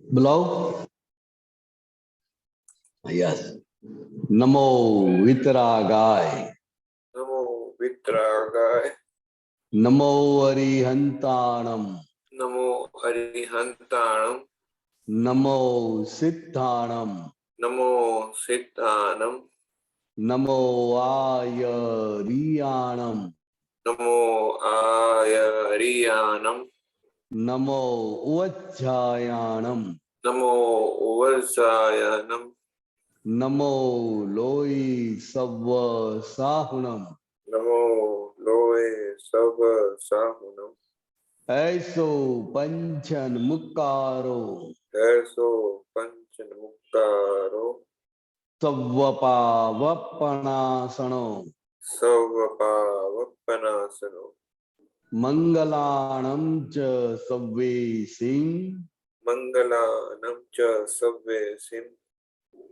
बुलाओ। यस। नमो वितरागाय। नमो वितरागाय। नमो अरिहंताणम। नमो अरिहंताणम। नमो सिद्धाणम। नमो सिद्धानम। नमो आयरियाणम। नमो आयरियानम। नमो उवज्जायाणम। नमो उवज्जायनम। नमो लोई सव्व साहुणम। नमो लोए सब साहुनम। ऐसो पंचन मुक्कारो। ऐसो पंचन मुक्तारो। सव्वपावपणासनो। सर्वपावपनासनो। मंगलाणं च सव्वेसिं। मंगलानम च सव्वेसिं।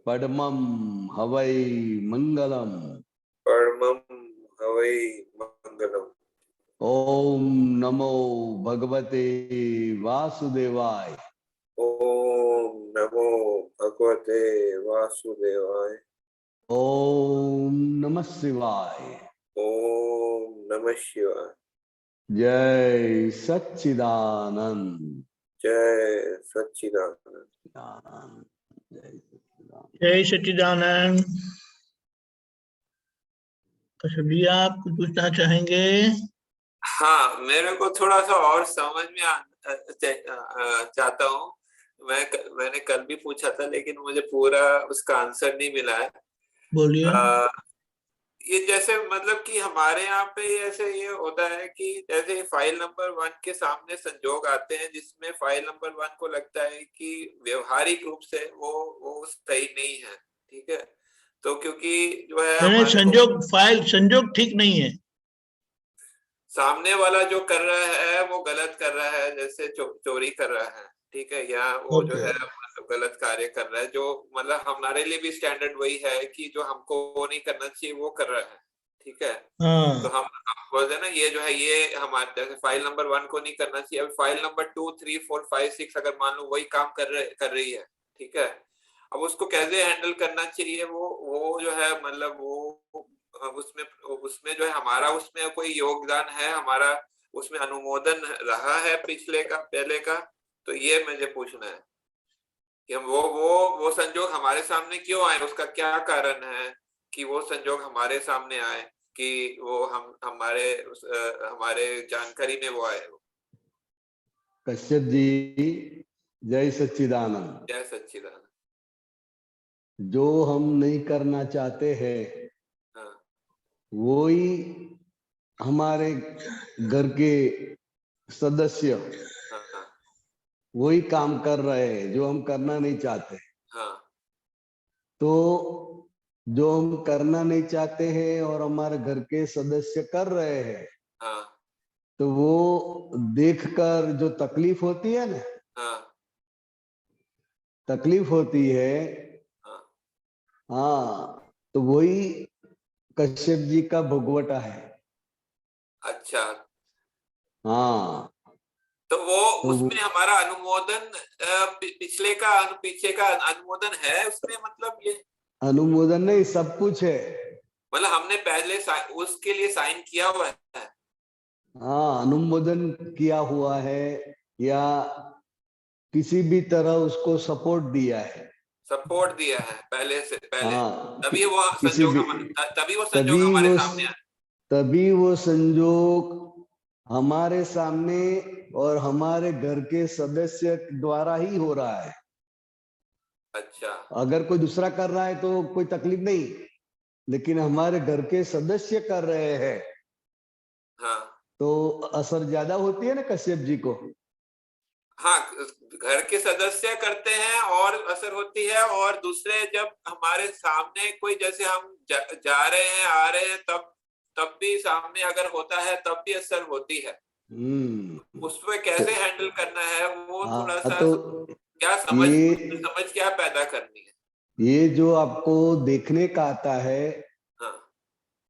पद्मं हवै मंगलम। परमं हवै मंगलम। ओम नमो भगवते वासुदेवाय। ओम नमो भगवते वासुदेवाय। ओम नमः शिवाय। ओम नमः शिवाय। जय सच्चिदानंद। जय सच्चिदानंद। जय सच्चिदानंद। जय सच्चिदानंद। कश्यप जी, आप कुछ पूछना चाहेंगे? हाँ, मेरे को थोड़ा सा और समझ में चाहता हूँ। मैंने कल भी पूछा था, लेकिन मुझे पूरा उसका आंसर नहीं मिला है। बोलिए। ये जैसे मतलब कि हमारे यहाँ पे ऐसे ये होता है कि जैसे फाइल नंबर 1 के सामने संजोग आते हैं, जिसमें फाइल नंबर 1 को लगता है कि व्यवहारिक रूप से वो सही नहीं है। ठीक है, तो क्योंकि जो है नहीं, हमारे संजोग ठीक नहीं है। सामने वाला जो कर रहा है वो गलत कर रहा है, जैसे चोरी कर रहा है। ठीक है, या वो जो है मतलब गलत कार्य कर रहा है, जो मतलब हमारे लिए भी स्टैंडर्ड वही है कि जो हमको वो नहीं करना चाहिए वो कर रहा है। ठीक है, तो हम बोलते हैं ना, ये जो है ये हमारे जैसे फाइल नंबर 1 को नहीं करना चाहिए। अब फाइल नंबर 2, 3, 4, 5, 6 अगर मान लो वही काम कर रही है। ठीक है, अब उसको कैसे हैंडल करना चाहिए, वो जो है मतलब वो उसमें उसमें जो है हमारा उसमें कोई योगदान है, हमारा उसमें अनुमोदन रहा है पिछले का पहले का, तो ये मुझे पूछना है कि हम वो संजोग हमारे सामने क्यों आए, उसका क्या कारण है कि वो संजोग हमारे सामने आए, कि वो हमारे जानकारी में वो आए। कश्यप जी, जय सच्चिदानंद। जय सच्चिदानंद। जो हम नहीं करना चाहते हैं हाँ, वही हमारे घर के सदस्य हाँ, वही काम कर रहे हैं जो हम करना नहीं चाहते। हाँ, तो जो हम करना नहीं चाहते हैं और हमारे घर के सदस्य कर रहे हैं, हाँ, तो वो देखकर जो तकलीफ होती है ना, हाँ, तकलीफ होती है। हाँ। हाँ, तो वही कश्यप जी का भोगवटा है। अच्छा, हाँ, तो वो तो उसमें हमारा अनुमोदन पीछे का अनुमोदन है उसमें, मतलब ये अनुमोदन नहीं, सब कुछ है। मतलब हमने पहले उसके लिए साइन किया हुआ है। हाँ, अनुमोदन किया हुआ है या किसी भी तरह उसको सपोर्ट दिया है। सपोर्ट दिया है पहले से पहले, हाँ, तभी वो किसी भी संजोग हमारे सामने आए। तभी वो संजोग हमारे सामने और हमारे घर के सदस्य द्वारा ही हो रहा है। अच्छा, अगर कोई दूसरा कर रहा है तो कोई तकलीफ नहीं, लेकिन हमारे घर के सदस्य कर रहे हैं हाँ, तो असर ज्यादा होती है ना कश्यप जी को। हाँ, घर के सदस्य करते हैं और असर होती है, और दूसरे जब हमारे सामने कोई जैसे हम जा रहे हैं आ रहे हैं तब भी सामने अगर होता है तब भी असर होती है। उसमें कैसे हैंडल करना है वो थोड़ा सा तो क्या समझ क्या पैदा करनी है। ये जो आपको देखने का आता है, हाँ,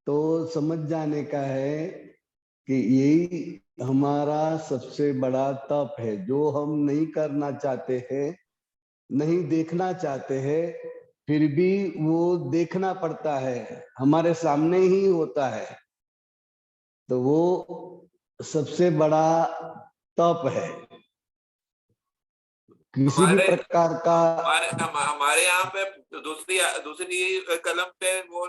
तो समझ जाने का है कि यही हमारा सबसे बड़ा तप है। जो हम नहीं करना चाहते हैं नहीं देखना चाहते हैं, फिर भी वो देखना पड़ता है, हमारे सामने ही होता है, तो वो सबसे बड़ा तप है। किसी भी प्रकार का हमारे यहाँ पे दूसरी दूसरी कलम पे वो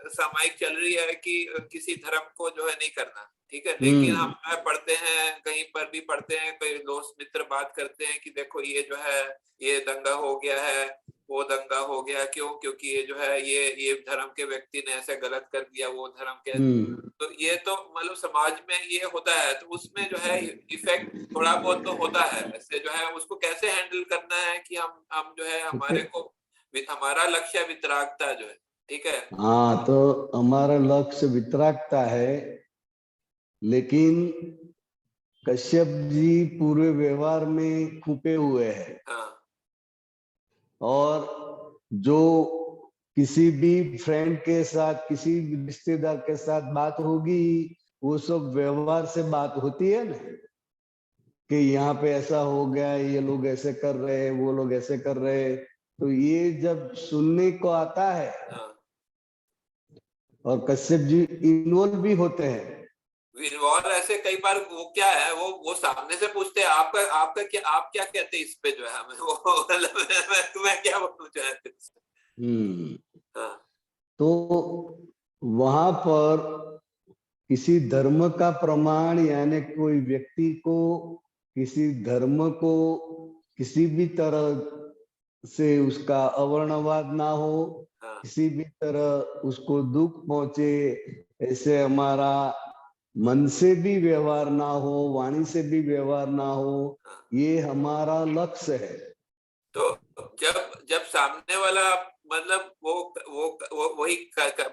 सामायिक चल रही है कि किसी धर्म को जो है नहीं करना, ठीक है, लेकिन हम पढ़ते हैं, कहीं पर भी पढ़ते हैं, कई दोस्त मित्र बात करते हैं कि देखो ये जो है ये दंगा हो गया है, वो दंगा हो गया, क्यों? क्योंकि ये जो है ये धर्म के व्यक्ति ने ऐसे गलत कर दिया, वो धर्म के, तो ये तो मतलब समाज में ये होता है, तो उसमें जो है इफेक्ट थोड़ा बहुत तो होता है। ऐसे जो है उसको कैसे हैंडल करना है कि हम जो है हमारा लक्ष्य वितरागता जो है, ठीक है। हाँ, तो हमारा लक्ष्य वितरागता है, लेकिन कश्यप जी पूरे व्यवहार में खुपे हुए हैं। हाँ। और जो किसी भी फ्रेंड के साथ, किसी भी रिश्तेदार के साथ बात होगी, वो सब व्यवहार से बात होती है ना, कि यहाँ पे ऐसा हो गया, ये लोग ऐसे कर रहे हैं, वो लोग ऐसे कर रहे हैं, तो ये जब सुनने को आता है, और कश्यप जी इन्वॉल्व भी होते हैं। इन्वॉल्व ऐसे कई बार वो क्या है, वो सामने से पूछते हैं आपका क्या, आप क्या कहते हैं इस पे जो है, हमें वो मैं क्या बोलूं चाहते। तो वहां पर किसी धर्म का प्रमाण, यानी कोई व्यक्ति को किसी धर्म को किसी भी तरह से उसका अवर्णवाद ना हो, किसी भी तरह उसको दुख पहुंचे, ऐसे हमारा मन से भी व्यवहार ना हो, वाणी से भी व्यवहार ना हो, ये हमारा लक्ष्य है। तो जब सामने वाला मतलब वो वही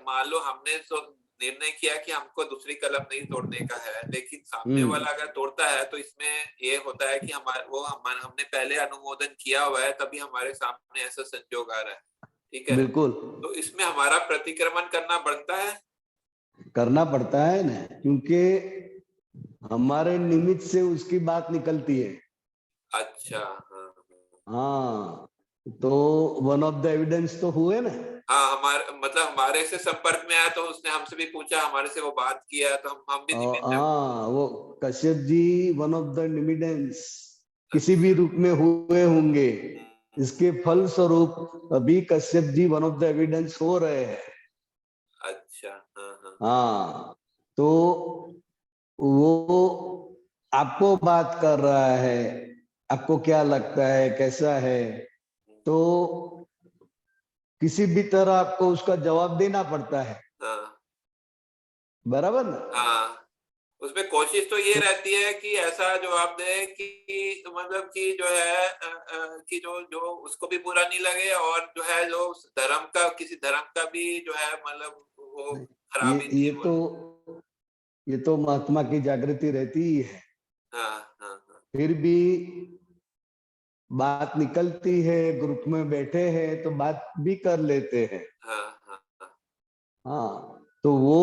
मान लो हमने तो निर्णय किया कि हमको दूसरी कलम नहीं तोड़ने का है, लेकिन सामने वाला अगर तोड़ता है तो इसमें ये होता है कि हमने पहले अनुमोदन किया हुआ है, तभी हमारे सामने ऐसा संजोग आ रहा है, ठीक है। बिल्कुल, तो इसमें हमारा प्रतिक्रमण करना बनता है, करना पड़ता है ना, क्योंकि हमारे निमित्त से उसकी बात निकलती है। अच्छा। हाँ, तो वन ऑफ द एविडेंस तो हुए ना। हाँ, हमारे से संपर्क में आया तो उसने हमसे भी पूछा, हमारे से वो बात किया, तो हम भी निमित्त। हाँ, वो Kashyap ji one of the निमिडेंस किसी भी रूप में हुए होंगे, इसके फल स्वरूप अभी Kashyap ji one of the evidence हो रहे हैं। अच्छा। हाँ, तो वो आपको बात कर रहा है, आपको क्या लगता है, कैसा है, तो किसी भी तरह आपको उसका जवाब देना पड़ता है। बराबर ना? हाँ, उसमें कोशिश तो ये रहती है कि ऐसा जवाब दे कि मतलब कि जो है कि जो उसको भी बुरा नहीं लगे, और जो है जो धर्म का, किसी धर्म का भी जो है मतलब वो खराबी ये तो महात्मा की जागृति रहती ही है। फिर भी बात निकलती है, ग्रुप में बैठे हैं तो बात भी कर लेते हैं। हाँ, तो वो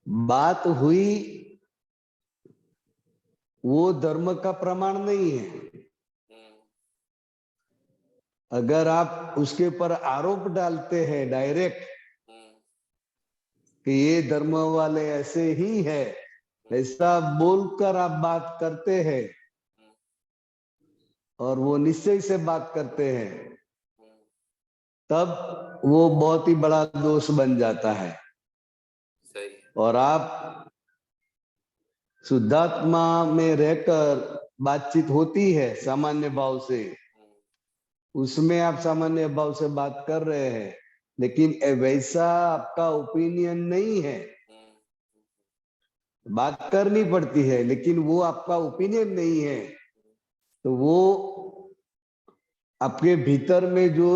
बात हुई, वो धर्म का प्रमाण नहीं है। अगर आप उसके ऊपर आरोप डालते हैं डायरेक्ट कि ये धर्म वाले ऐसे ही है, ऐसा बोलकर आप बात करते हैं और वो निश्चय से बात करते हैं, तब वो बहुत ही बड़ा दोष बन जाता है। और आप शुद्धात्मा में रहकर बातचीत होती है सामान्य भाव से, उसमें आप सामान्य भाव से बात कर रहे हैं, लेकिन वैसा आपका ओपिनियन नहीं है। बात करनी पड़ती है, लेकिन वो आपका ओपिनियन नहीं है, तो वो आपके भीतर में जो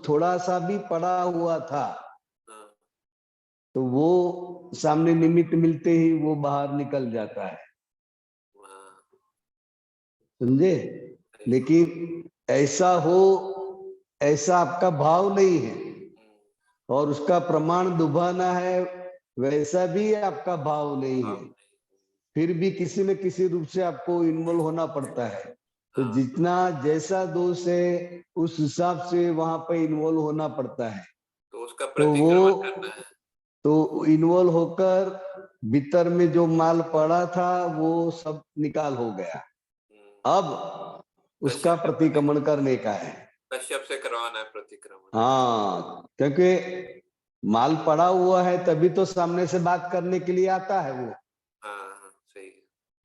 थोड़ा सा भी पड़ा हुआ था, तो वो सामने निमित्त मिलते ही वो बाहर निकल जाता है, समझे। लेकिन ऐसा हो, ऐसा आपका भाव नहीं है, और उसका प्रमाण दुभाना है, वैसा भी आपका भाव नहीं है, फिर भी किसी न किसी रूप से आपको इन्वॉल्व होना पड़ता है। तो हाँ। जितना जैसा दोष है उस हिसाब से वहां पे इन्वॉल्व होना पड़ता है। तो उसका तो प्रतिक्रमण करना है। तो इन्वॉल्व होकर भीतर में जो माल पड़ा था वो सब निकाल हो गया। अब उसका कश्यप से प्रतिक्रमण करने का है। कश्यप से करवाना है प्रतिक्रमण। हाँ, क्योंकि माल पड़ा हुआ है तभी तो सामने से बात करने के लिए आता है वो। हाँ हाँ सही है,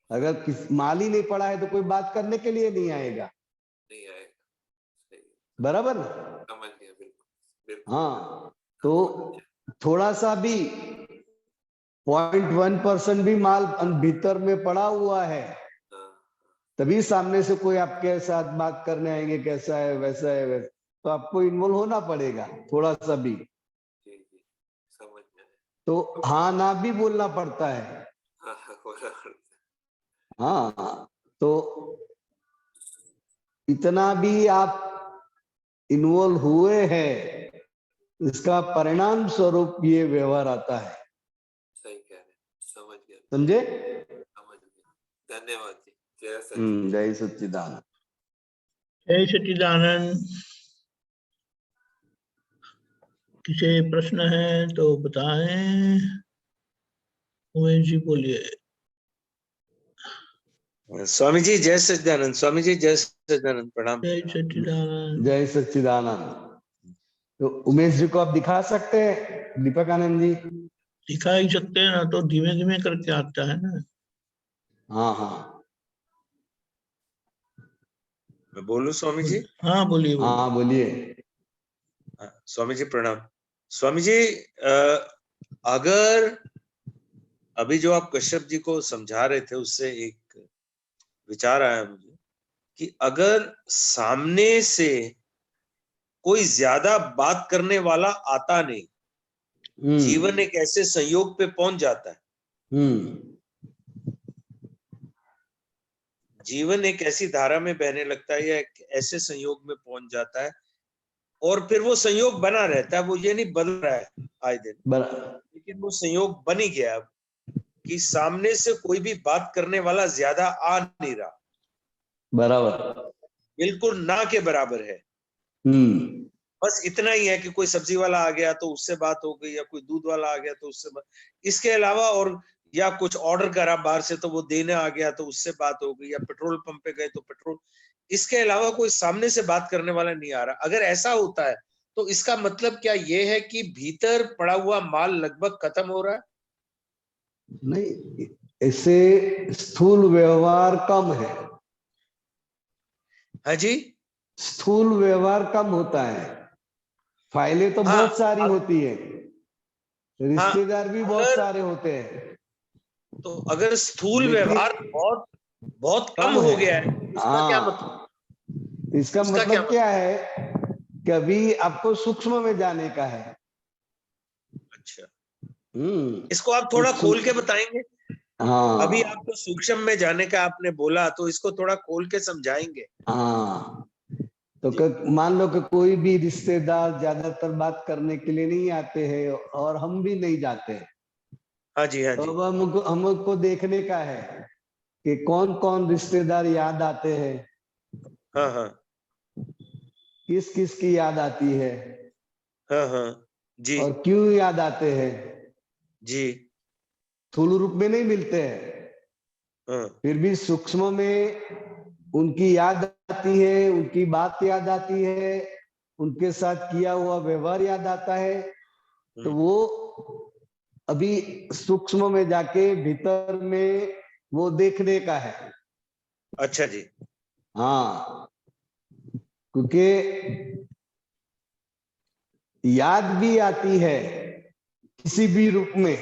अगर माल ही नहीं पड़ा है तो कोई बात करने के लिए नहीं आएगा, नहीं आएगा, सही है, बराबर ना? समझ गया, बिल्कुल बिल्कुल। हाँ, तो थोड़ा सा भी 0.1% भी माल भीतर में पड़ा हुआ है हाँ तभी सामने से कोई आपके साथ बात करने आएंगे, कैसा है वैसा है वैसा, तो आपको इन्वॉल्व होना पड़ेगा थोड़ा सा भी। जी जी समझ में आया। तो हाँ ना भी बोलना पड़ता है। हाँ हाँ बराबर। हाँ, तो इतना भी आप इन्वॉल्व हुए हैं, इसका परिणाम स्वरूप ये व्यवहार आता है। सही कह रहे हैं, समझ गया, समझे? समझ गया। धन्यवाद जी। जय सच्चिदानंद। जय सच्चिदानंद। जय सच्चिदानंद। किसी प्रश्न है तो बताएं। उमेश जी बोलिए। स्वामी जी जय सच्चिदानंद। स्वामी जी जय सच्चिदानंद। प्रणाम। जय सच्चिदानंद। जय सच्चिदानंद। तो उमेश जी को आप दिखा सकते हैं, दीपक आनंद जी? दिखा ही सकते हैं ना, तो धीमे धीमे करके आता है ना। हाँ हाँ मैं बोलूं स्वामी जी? हाँ बोलिए बोलिए। हाँ बोलिए। स्वामी जी प्रणाम। स्वामी जी अगर अभी जो आप कश्यप जी को समझा रहे थे उससे एक विचार आया मुझे कि अगर सामने से कोई ज्यादा बात करने वाला आता नहीं, जीवन एक ऐसे संयोग पे पहुंच जाता है, जीवन एक ऐसी धारा में बहने लगता है या एक ऐसे संयोग में पहुंच जाता है और फिर वो संयोग बना रहता है, वो ये नहीं बदल रहा है आए दिन, लेकिन वो संयोग बन ही गया कि सामने से कोई भी बात करने वाला ज्यादा आ नहीं रहा, बराबर। बिल्कुल ना के बराबर है। बस इतना ही है कि कोई सब्जी वाला आ गया तो उससे बात हो गई, या कोई दूध वाला आ गया तो उससे बात, इसके अलावा और या कुछ ऑर्डर करा बाहर से तो वो देने आ गया तो उससे बात हो गई, या पेट्रोल पंप पे गए तो पेट्रोल, इसके अलावा कोई सामने से बात करने वाला नहीं आ रहा। अगर ऐसा होता है तो इसका मतलब क्या ये है कि भीतर पड़ा हुआ माल लगभग खत्म हो रहा है? नहीं, इससे स्थूल व्यवहार कम है। हाँ जी, स्थूल व्यवहार कम होता है, फाइलें तो बहुत सारी होती है, रिश्तेदार भी बहुत सारे होते हैं। तो अगर स्थूल व्यवहार बहुत बहुत कम हो गया है, इसका क्या मतलब? इसका मतलब क्या है कि अभी आपको सूक्ष्म में जाने का है। अच्छा, इसको इसको आप थोड़ा खोल के बताएंगे? हाँ, अभी आपको सूक्ष्म में जाने का आपने बोला, तो इसको थोड़ा खोल के समझाएंगे? हाँ, तो मान लो कि कोई भी रिश्तेदार ज्यादातर बात करने के लिए नहीं आते हैं और हम भी नहीं जाते हैं। हाँ जी, हाँ जी। तो अब हमको देखने का है कि कौन कौन रिश्तेदार याद आते हैं, हाँ हाँ किस किस की याद आती है, हाँ हाँ जी और क्यों याद आते हैं। जी। स्थूल रूप में नहीं मिलते हैं, हाँ फिर भी सूक्ष्म में उनकी याद आती है, उनकी बात याद आती है, उनके साथ किया हुआ व्यवहार याद आता है। तो वो अभी सूक्ष्म में जाके भीतर में वो देखने का है। अच्छा जी। हाँ, क्योंकि याद भी आती है किसी भी रूप में,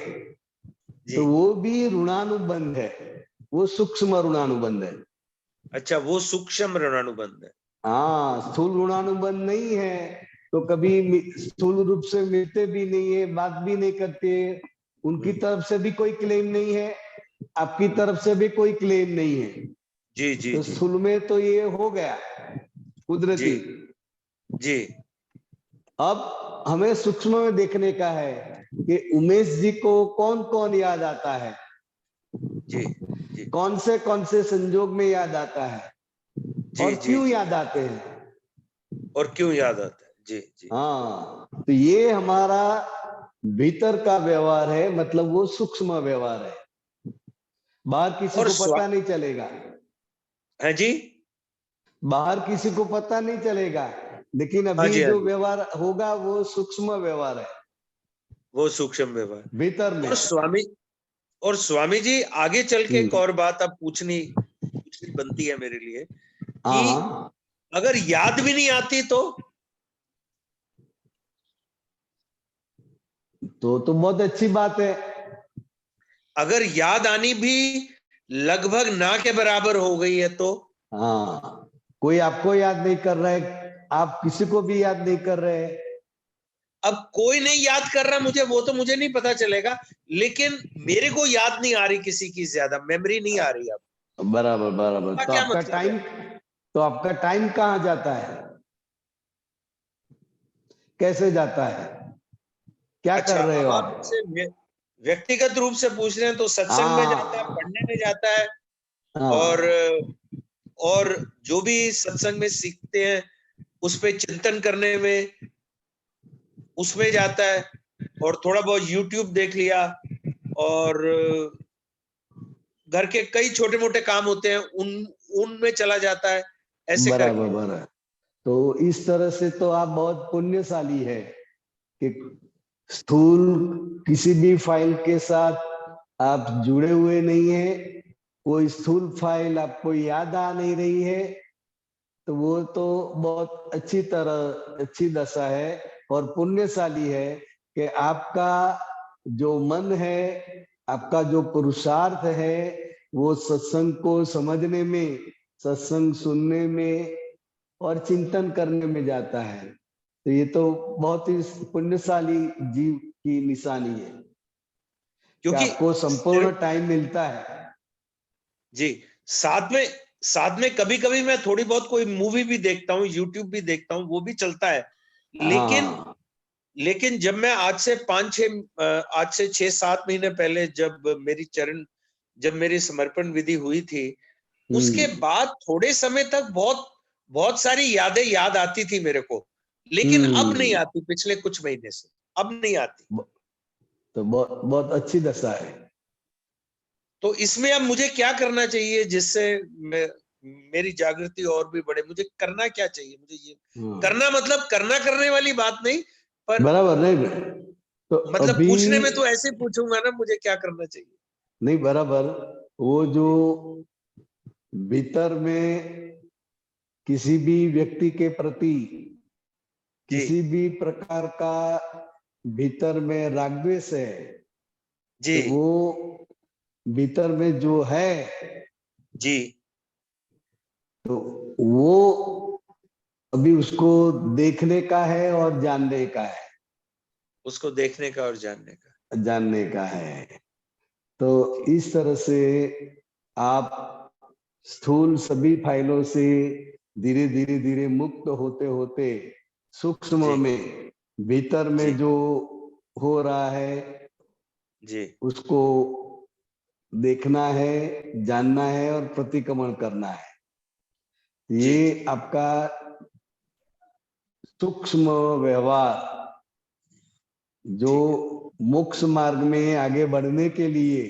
तो वो भी ऋणानुबंध है, वो सूक्ष्म ऋणानुबंध है। अच्छा, वो सूक्ष्म ऋणानुबंध है। हाँ, स्थूल ऋणानुबंध नहीं है, तो कभी स्थूल रूप से मिलते भी नहीं है, बात भी नहीं करते, उनकी तरफ से भी कोई क्लेम नहीं है, आपकी तरफ से भी कोई क्लेम नहीं है। जी जी तो जी स्थूल में तो ये हो गया कुदरती। जी। अब हमें सूक्ष्म में देखने का है कि उमेश जी को कौन कौन याद आता है, जी जी। कौन से संजोग में याद आता है। जी और जी क्यों जी। याद आते हैं, और क्यों याद आता है। जी जी। हाँ, तो ये हमारा भीतर का व्यवहार है, मतलब वो सूक्ष्म व्यवहार है, बाहर किसी और को पता नहीं चलेगा, है जी। बाहर किसी को पता नहीं चलेगा, लेकिन हाँ अभी जी, हाँ जो जी, व्यवहार होगा वो सूक्ष्म व्यवहार है वो सूक्ष्म व्यवहार। भीतर में। और स्वामी जी आगे चल के एक हम्म, और बात अब पूछनी बनती है मेरे लिए हाँ कि हाँ, अगर याद भी नहीं आती तो बहुत अच्छी बात है। अगर याद आनी भी लगभग ना के बराबर हो गई है तो हाँ, कोई आपको याद नहीं कर रहा है, आप किसी को भी याद नहीं कर रहे हैं। अब कोई नहीं याद कर रहा मुझे, वो तो मुझे नहीं पता चलेगा, लेकिन मेरे को याद नहीं आ रही, किसी की ज्यादा मेमोरी नहीं आ रही। अब बराबर बराबर, इसका क्या मतलब है? तो आपका टाइम कहाँ जाता है, कैसे जाता है, क्या कर अच्छा, रहे अब हो आप आप? मुझसे व्यक्तिगत रूप से पूछ रहे हैं तो सत्संग में जाता है, हाँ पढ़ने में जाता है, और हाँ, और जो भी सत्संग में सीखते हैं उस पे चिंतन करने में, उसमें जाता है, और थोड़ा बहुत यूट्यूब देख लिया, और घर के कई छोटे मोटे काम होते हैं उनमें चला जाता है, ऐसे बराबर करके। बराबर। तो इस तरह से तो आप बहुत पुण्यशाली है कि स्थूल किसी भी फाइल के साथ आप जुड़े हुए नहीं है, वो स्थूल फाइल आपको याद आ नहीं रही है, तो वो तो बहुत अच्छी दशा है और पुण्यशाली है कि आपका जो मन है, आपका जो पुरुषार्थ है, वो सत्संग को समझने में, सत्संग सुनने में और चिंतन करने में जाता है। तो ये तो बहुत ही पुण्यशाली जीव की निशानी है कि क्योंकि आपको संपूर्ण सिर्फ टाइम मिलता है। जी, साथ में कभी कभी मैं थोड़ी बहुत कोई मूवी भी देखता हूँ, यूट्यूब भी देखता हूँ, वो भी चलता है। लेकिन हाँ, लेकिन जब मैं आज से 6-7 महीने पहले जब मेरी समर्पण विधि हुई थी, उसके बाद थोड़े समय तक बहुत बहुत सारी यादें याद आती थी मेरे को, लेकिन अब नहीं हम्म, आती, पिछले कुछ महीने से अब नहीं आती। तो बहुत बहुत अच्छी दशा है। तो इसमें अब मुझे क्या करना चाहिए जिससे मेरी जागृति और भी बढ़े? मुझे करना क्या चाहिए? मुझे ये हाँ, करना, मतलब करने वाली बात नहीं, पर बराबर नहीं, तो मतलब अभी पूछने में तो ऐसे पूछूंगा ना, मुझे क्या करना चाहिए? नहीं, बराबर, वो जो भीतर में किसी भी व्यक्ति के प्रति जी किसी भी प्रकार का भीतर में राग द्वेष है, जी तो वो भीतर में जो है, जी तो वो अभी उसको देखने का है और जानने का है, उसको देखने का और जानने का है। तो इस तरह से आप स्थूल सभी फाइलों से धीरे धीरे धीरे मुक्त होते होते सूक्ष्म जी में, भीतर जी में जो हो रहा है जी उसको देखना है, जानना है और प्रतिक्रमण करना है। जी ये आपका सूक्ष्म व्यवहार जो ठीक है मोक्ष मार्ग में आगे बढ़ने के लिए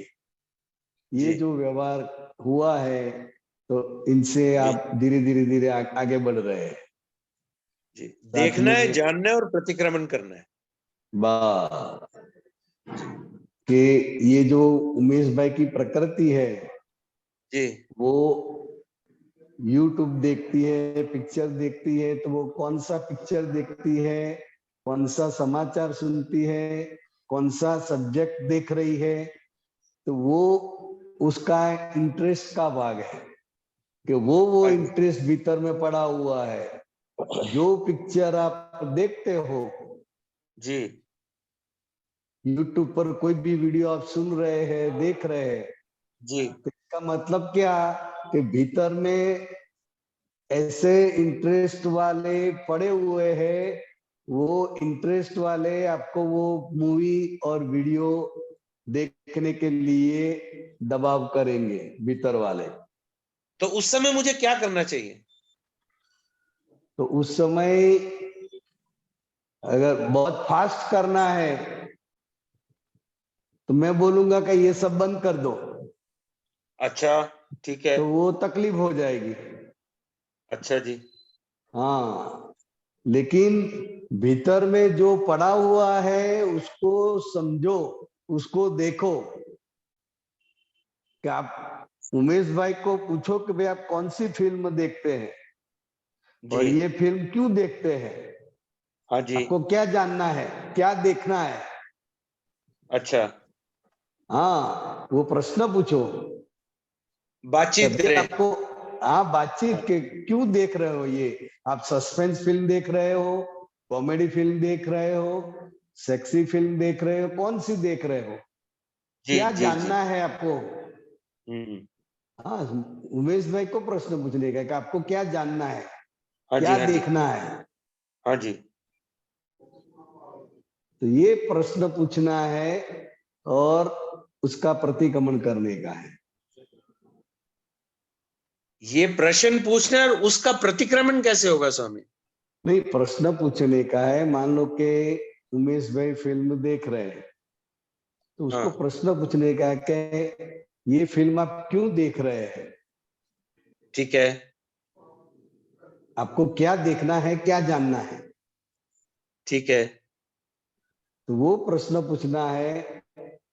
ये जी जो व्यवहार हुआ है, तो इनसे जी आप धीरे धीरे धीरे आगे बढ़ रहे हैं। जी। साथ देखना है, में जानना है और प्रतिक्रमण करना है। बा जी कि ये जो उमेश भाई की प्रकृति है, जी वो यूट्यूब देखती है, पिक्चर देखती है, तो वो कौन सा पिक्चर देखती है, कौन सा समाचार सुनती है, कौन सा सब्जेक्ट देख रही है, तो वो उसका इंटरेस्ट का भाग है कि वो हाँ जी इंटरेस्ट भीतर में पड़ा हुआ है। जो पिक्चर आप देखते हो, जी यूट्यूब पर कोई भी वीडियो आप सुन रहे हैं, देख रहे हैं, जी तो इसका मतलब क्या कि भीतर में ऐसे इंटरेस्ट वाले पड़े हुए हैं, वो इंटरेस्ट वाले आपको वो मूवी और वीडियो देखने के लिए दबाव करेंगे भीतर वाले। तो उस समय मुझे क्या करना चाहिए? तो उस समय अगर बहुत फास्ट करना है तो मैं बोलूंगा कि ये सब बंद कर दो, अच्छा, ठीक है। तो वो तकलीफ हो जाएगी। अच्छा जी। हाँ, लेकिन भीतर में जो पड़ा हुआ है उसको समझो, उसको देखो। कि आप उमेश भाई को पूछो कि भाई आप कौन सी फिल्म देखते हैं और जी। ये फिल्म क्यों देखते हैं, हाँ जी। आपको क्या जानना है, क्या देखना है। अच्छा, हाँ, वो प्रश्न पूछो। बातचीत तभी करें। आपको, हाँ, बातचीत हाँ, के क्यों देख रहे हो, ये आप सस्पेंस फिल्म देख रहे हो, कॉमेडी फिल्म देख रहे हो, सेक्सी फिल्म देख रहे हो, कौन सी देख रहे हो, जी क्या जी जी। जानना है आपको। हम्म। हाँ, उमेश भाई को प्रश्न पूछने का कि आपको क्या जानना है, हाँ जी, क्या हाँ जी, देखना है। हाँ जी। तो ये प्रश्न पूछना है और उसका प्रतिक्रमण करने का है। ये प्रश्न पूछना है और उसका प्रतिक्रमण कैसे होगा स्वामी? नहीं, प्रश्न पूछने का है। मान लो कि उमेश भाई फिल्म देख रहे हैं तो उसको हाँ, प्रश्न पूछने का है कि ये फिल्म आप क्यों देख रहे हैं, ठीक है। आपको क्या देखना है, क्या जानना है। ठीक है। तो वो प्रश्न पूछना है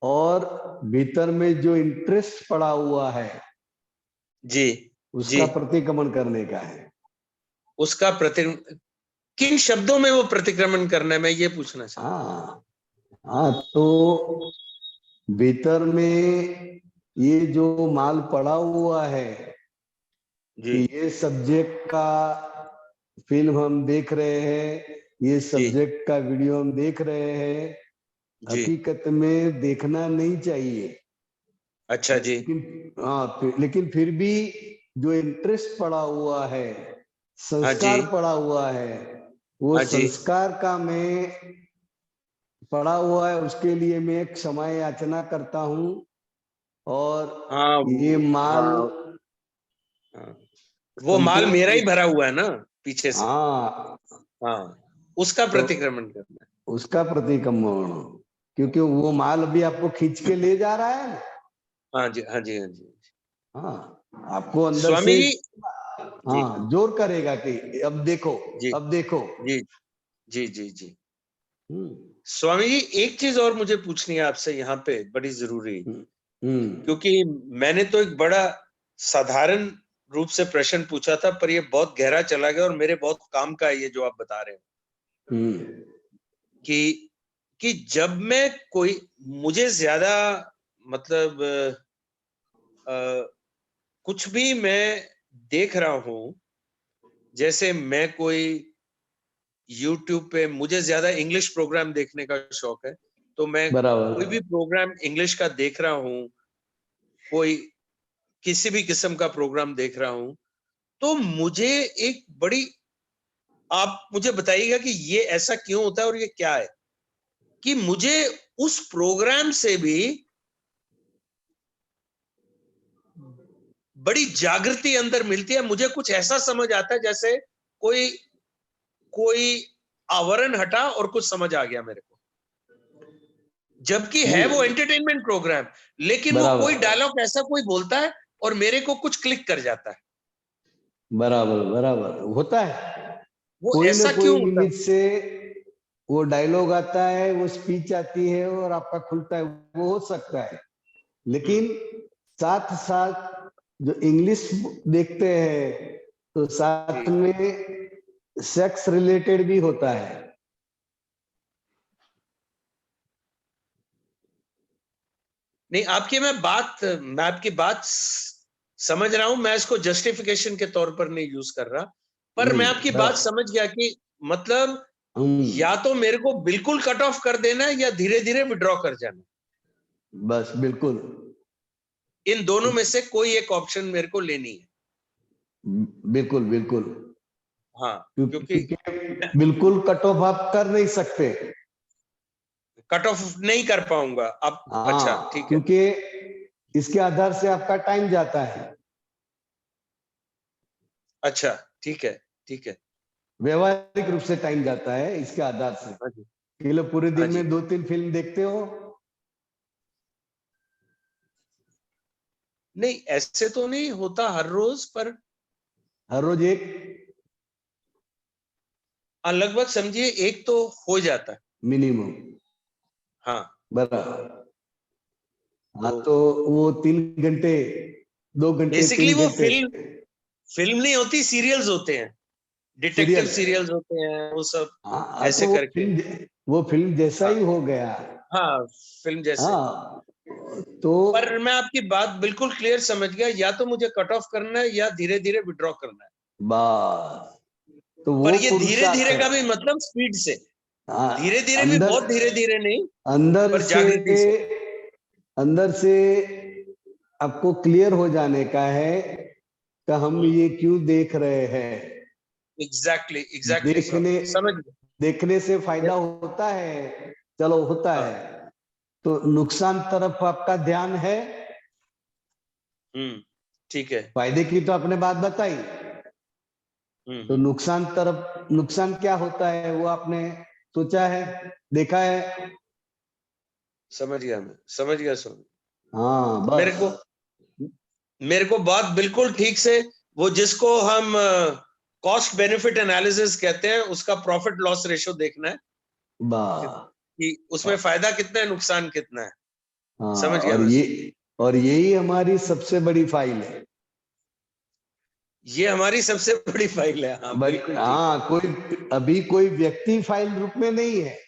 और भीतर में जो इंटरेस्ट पड़ा हुआ है जी जी। उसका प्रतिक्रमण करने का है। उसका किन शब्दों में वो प्रतिक्रमण करना है, मैं ये पूछना चाहता हाँ हाँ, तो भीतर में ये जो माल पड़ा हुआ है हूँ। जी कि ये सब्जेक्ट का फिल्म हम देख रहे हैं, ये जी सब्जेक्ट का वीडियो हम देख रहे हैं, जी। हकीकत में देखना नहीं चाहिए। अच्छा जी। लेकिन हाँ, लेकिन फिर भी जो इंटरेस्ट पड़ा हुआ है, हाँ जी। संस्कार पड़ा हुआ है, वो हाँ जी। संस्कार का मैं पड़ा हुआ है, उसके लिए मैं एक क्षमा याचना करता हूँ। और हाँ ये माल हाँ हाँ। वो माल मेरा ही संपूर्ण, भरा हुआ है ना पीछे से। हाँ, हाँ, उसका तो प्रतिक्रमण करना है। उसका प्रतिक्रमण, क्योंकि वो माल अभी आपको खींच के ले जा रहा है ना। हाँ जी, हाँ जी, हाँ जी। हाँ, आपको अंदर स्वामी से, जी। जी हाँ, जोर करेगा कि अब देखो, जी अब देखो। जी जी जी जी। हम्म स्वामी जी, एक चीज और मुझे पूछनी है आपसे यहाँ पे, बड़ी जरूरी। हम्म हम्म, क्योंकि मैंने तो एक बड़ा साधारण रूप से प्रश्न पूछा था, पर ये बहुत गहरा चला गया और मेरे बहुत काम का है ये जो आप बता रहे हो। हम्म, कि जब मैं कोई, मुझे ज्यादा मतलब कुछ भी मैं देख रहा हूं, जैसे मैं कोई YouTube पे, मुझे ज्यादा इंग्लिश प्रोग्राम देखने का शौक है, तो मैं कोई भी बराबर। प्रोग्राम इंग्लिश का देख रहा हूँ, कोई किसी भी किस्म का प्रोग्राम देख रहा हूं, तो मुझे एक बड़ी, आप मुझे बताइएगा कि ये ऐसा क्यों होता है और ये क्या है, कि मुझे उस प्रोग्राम से भी बड़ी जागृति अंदर मिलती है। मुझे कुछ ऐसा समझ आता है जैसे कोई कोई आवरण हटा और कुछ समझ आ गया मेरे को, जबकि है वो नहीं, एंटरटेनमेंट प्रोग्राम, लेकिन वो कोई बराबर डायलॉग ऐसा कोई बोलता है और मेरे को कुछ क्लिक कर जाता है। बराबर बराबर होता है। वो कोई ना ऐसा कोई क्यों होता है? निमित्त से वो डायलॉग आता है, वो स्पीच आती है और आपका खुलता है, वो हो सकता है। हम्म। लेकिन साथ साथ जो इंग्लिश देखते हैं तो साथ जी। में सेक्स रिलेटेड भी होता है। नहीं, मैं आपकी बात समझ रहा हूं, मैं इसको जस्टिफिकेशन के तौर पर नहीं यूज कर रहा, पर मैं नहीं, आपकी बात समझ गया कि मतलब या हम, तो मेरे को बिल्कुल कट ऑफ कर देना है या धीरे धीरे विड्रॉ कर जाना। बस बिल्कुल, इन दोनों में से कोई एक ऑप्शन मेरे को लेनी है। बिल्कुल बिल्कुल, हाँ, क्योंकि क्योंकि बिल्कुल कट ऑफ आप कर नहीं सकते। कट ऑफ नहीं कर पाऊंगा अब। अच्छा, हाँ, ठीक है। क्योंकि इसके आधार से आपका टाइम जाता है। अच्छा, ठीक है, ठीक है। व्यवहारिक रूप से टाइम जाता है इसके आधार से। हाँ जी, कि लो पूरे हाँ दिन जी। में 2-3 फिल्म देखते हो? नहीं, ऐसे तो नहीं होता हर रोज, पर हर रोज एक? लगभग समझिए एक तो हो जाता है। मिनिमम। हाँ, बराबर। हाँ तो तो वो 3 घंटे, 2 घंटे, बेसिकली 3 वो घंटे फिल्म नहीं होती, सीरियल्स होते हैं, डिटेक्टिव सीरियल। सीरियल्स होते हैं, वो सब हाँ ऐसे तो करके। वो फिल्म जैसा हाँ ही हो गया। हाँ, फिल्म जैसे। हाँ तो पर मैं आपकी बात बिल्कुल क्लियर समझ गया, या तो मुझे कट ऑफ करना है या धीरे धीरे विड्रॉ करना है। बस तो पर वो ये धीरे पुरुषार्थ धीरे है। का भी मतलब स्पीड से, धीरे हाँ धीरे भी, अंदर, बहुत धीरे धीरे नहीं, अंदर पर से, जागृति से। अंदर से आपको क्लियर हो जाने का है कि हम ये क्यों देख रहे हैं। एग्जैक्टली एग्जैक्टली देखने, समझ गए। देखने से फायदा होता है, चलो होता हाँ, है, तो नुकसान तरफ आपका ध्यान है। ठीक है। फायदे की तो आपने बात बताई, तो हम्म, नुकसान तरफ, नुकसान क्या होता है वो आपने सोचा है, देखा है? समझ गया, मैं समझ गया। हाँ मेरे बस। को मेरे को बात बिल्कुल ठीक से, वो जिसको हम कॉस्ट बेनिफिट एनालिसिस कहते हैं, उसका प्रॉफिट लॉस रेशो देखना है वाह। कि उसमें फायदा कितना है, नुकसान कितना है। हाँ समझ गया मैं। और यही हमारी सबसे बड़ी फाइल है। ये हमारी सबसे बड़ी फाइल है। हाँ, बिल्कुल ठीक। हाँ कोई अभी कोई व्यक्ति फाइल रूप में नहीं है,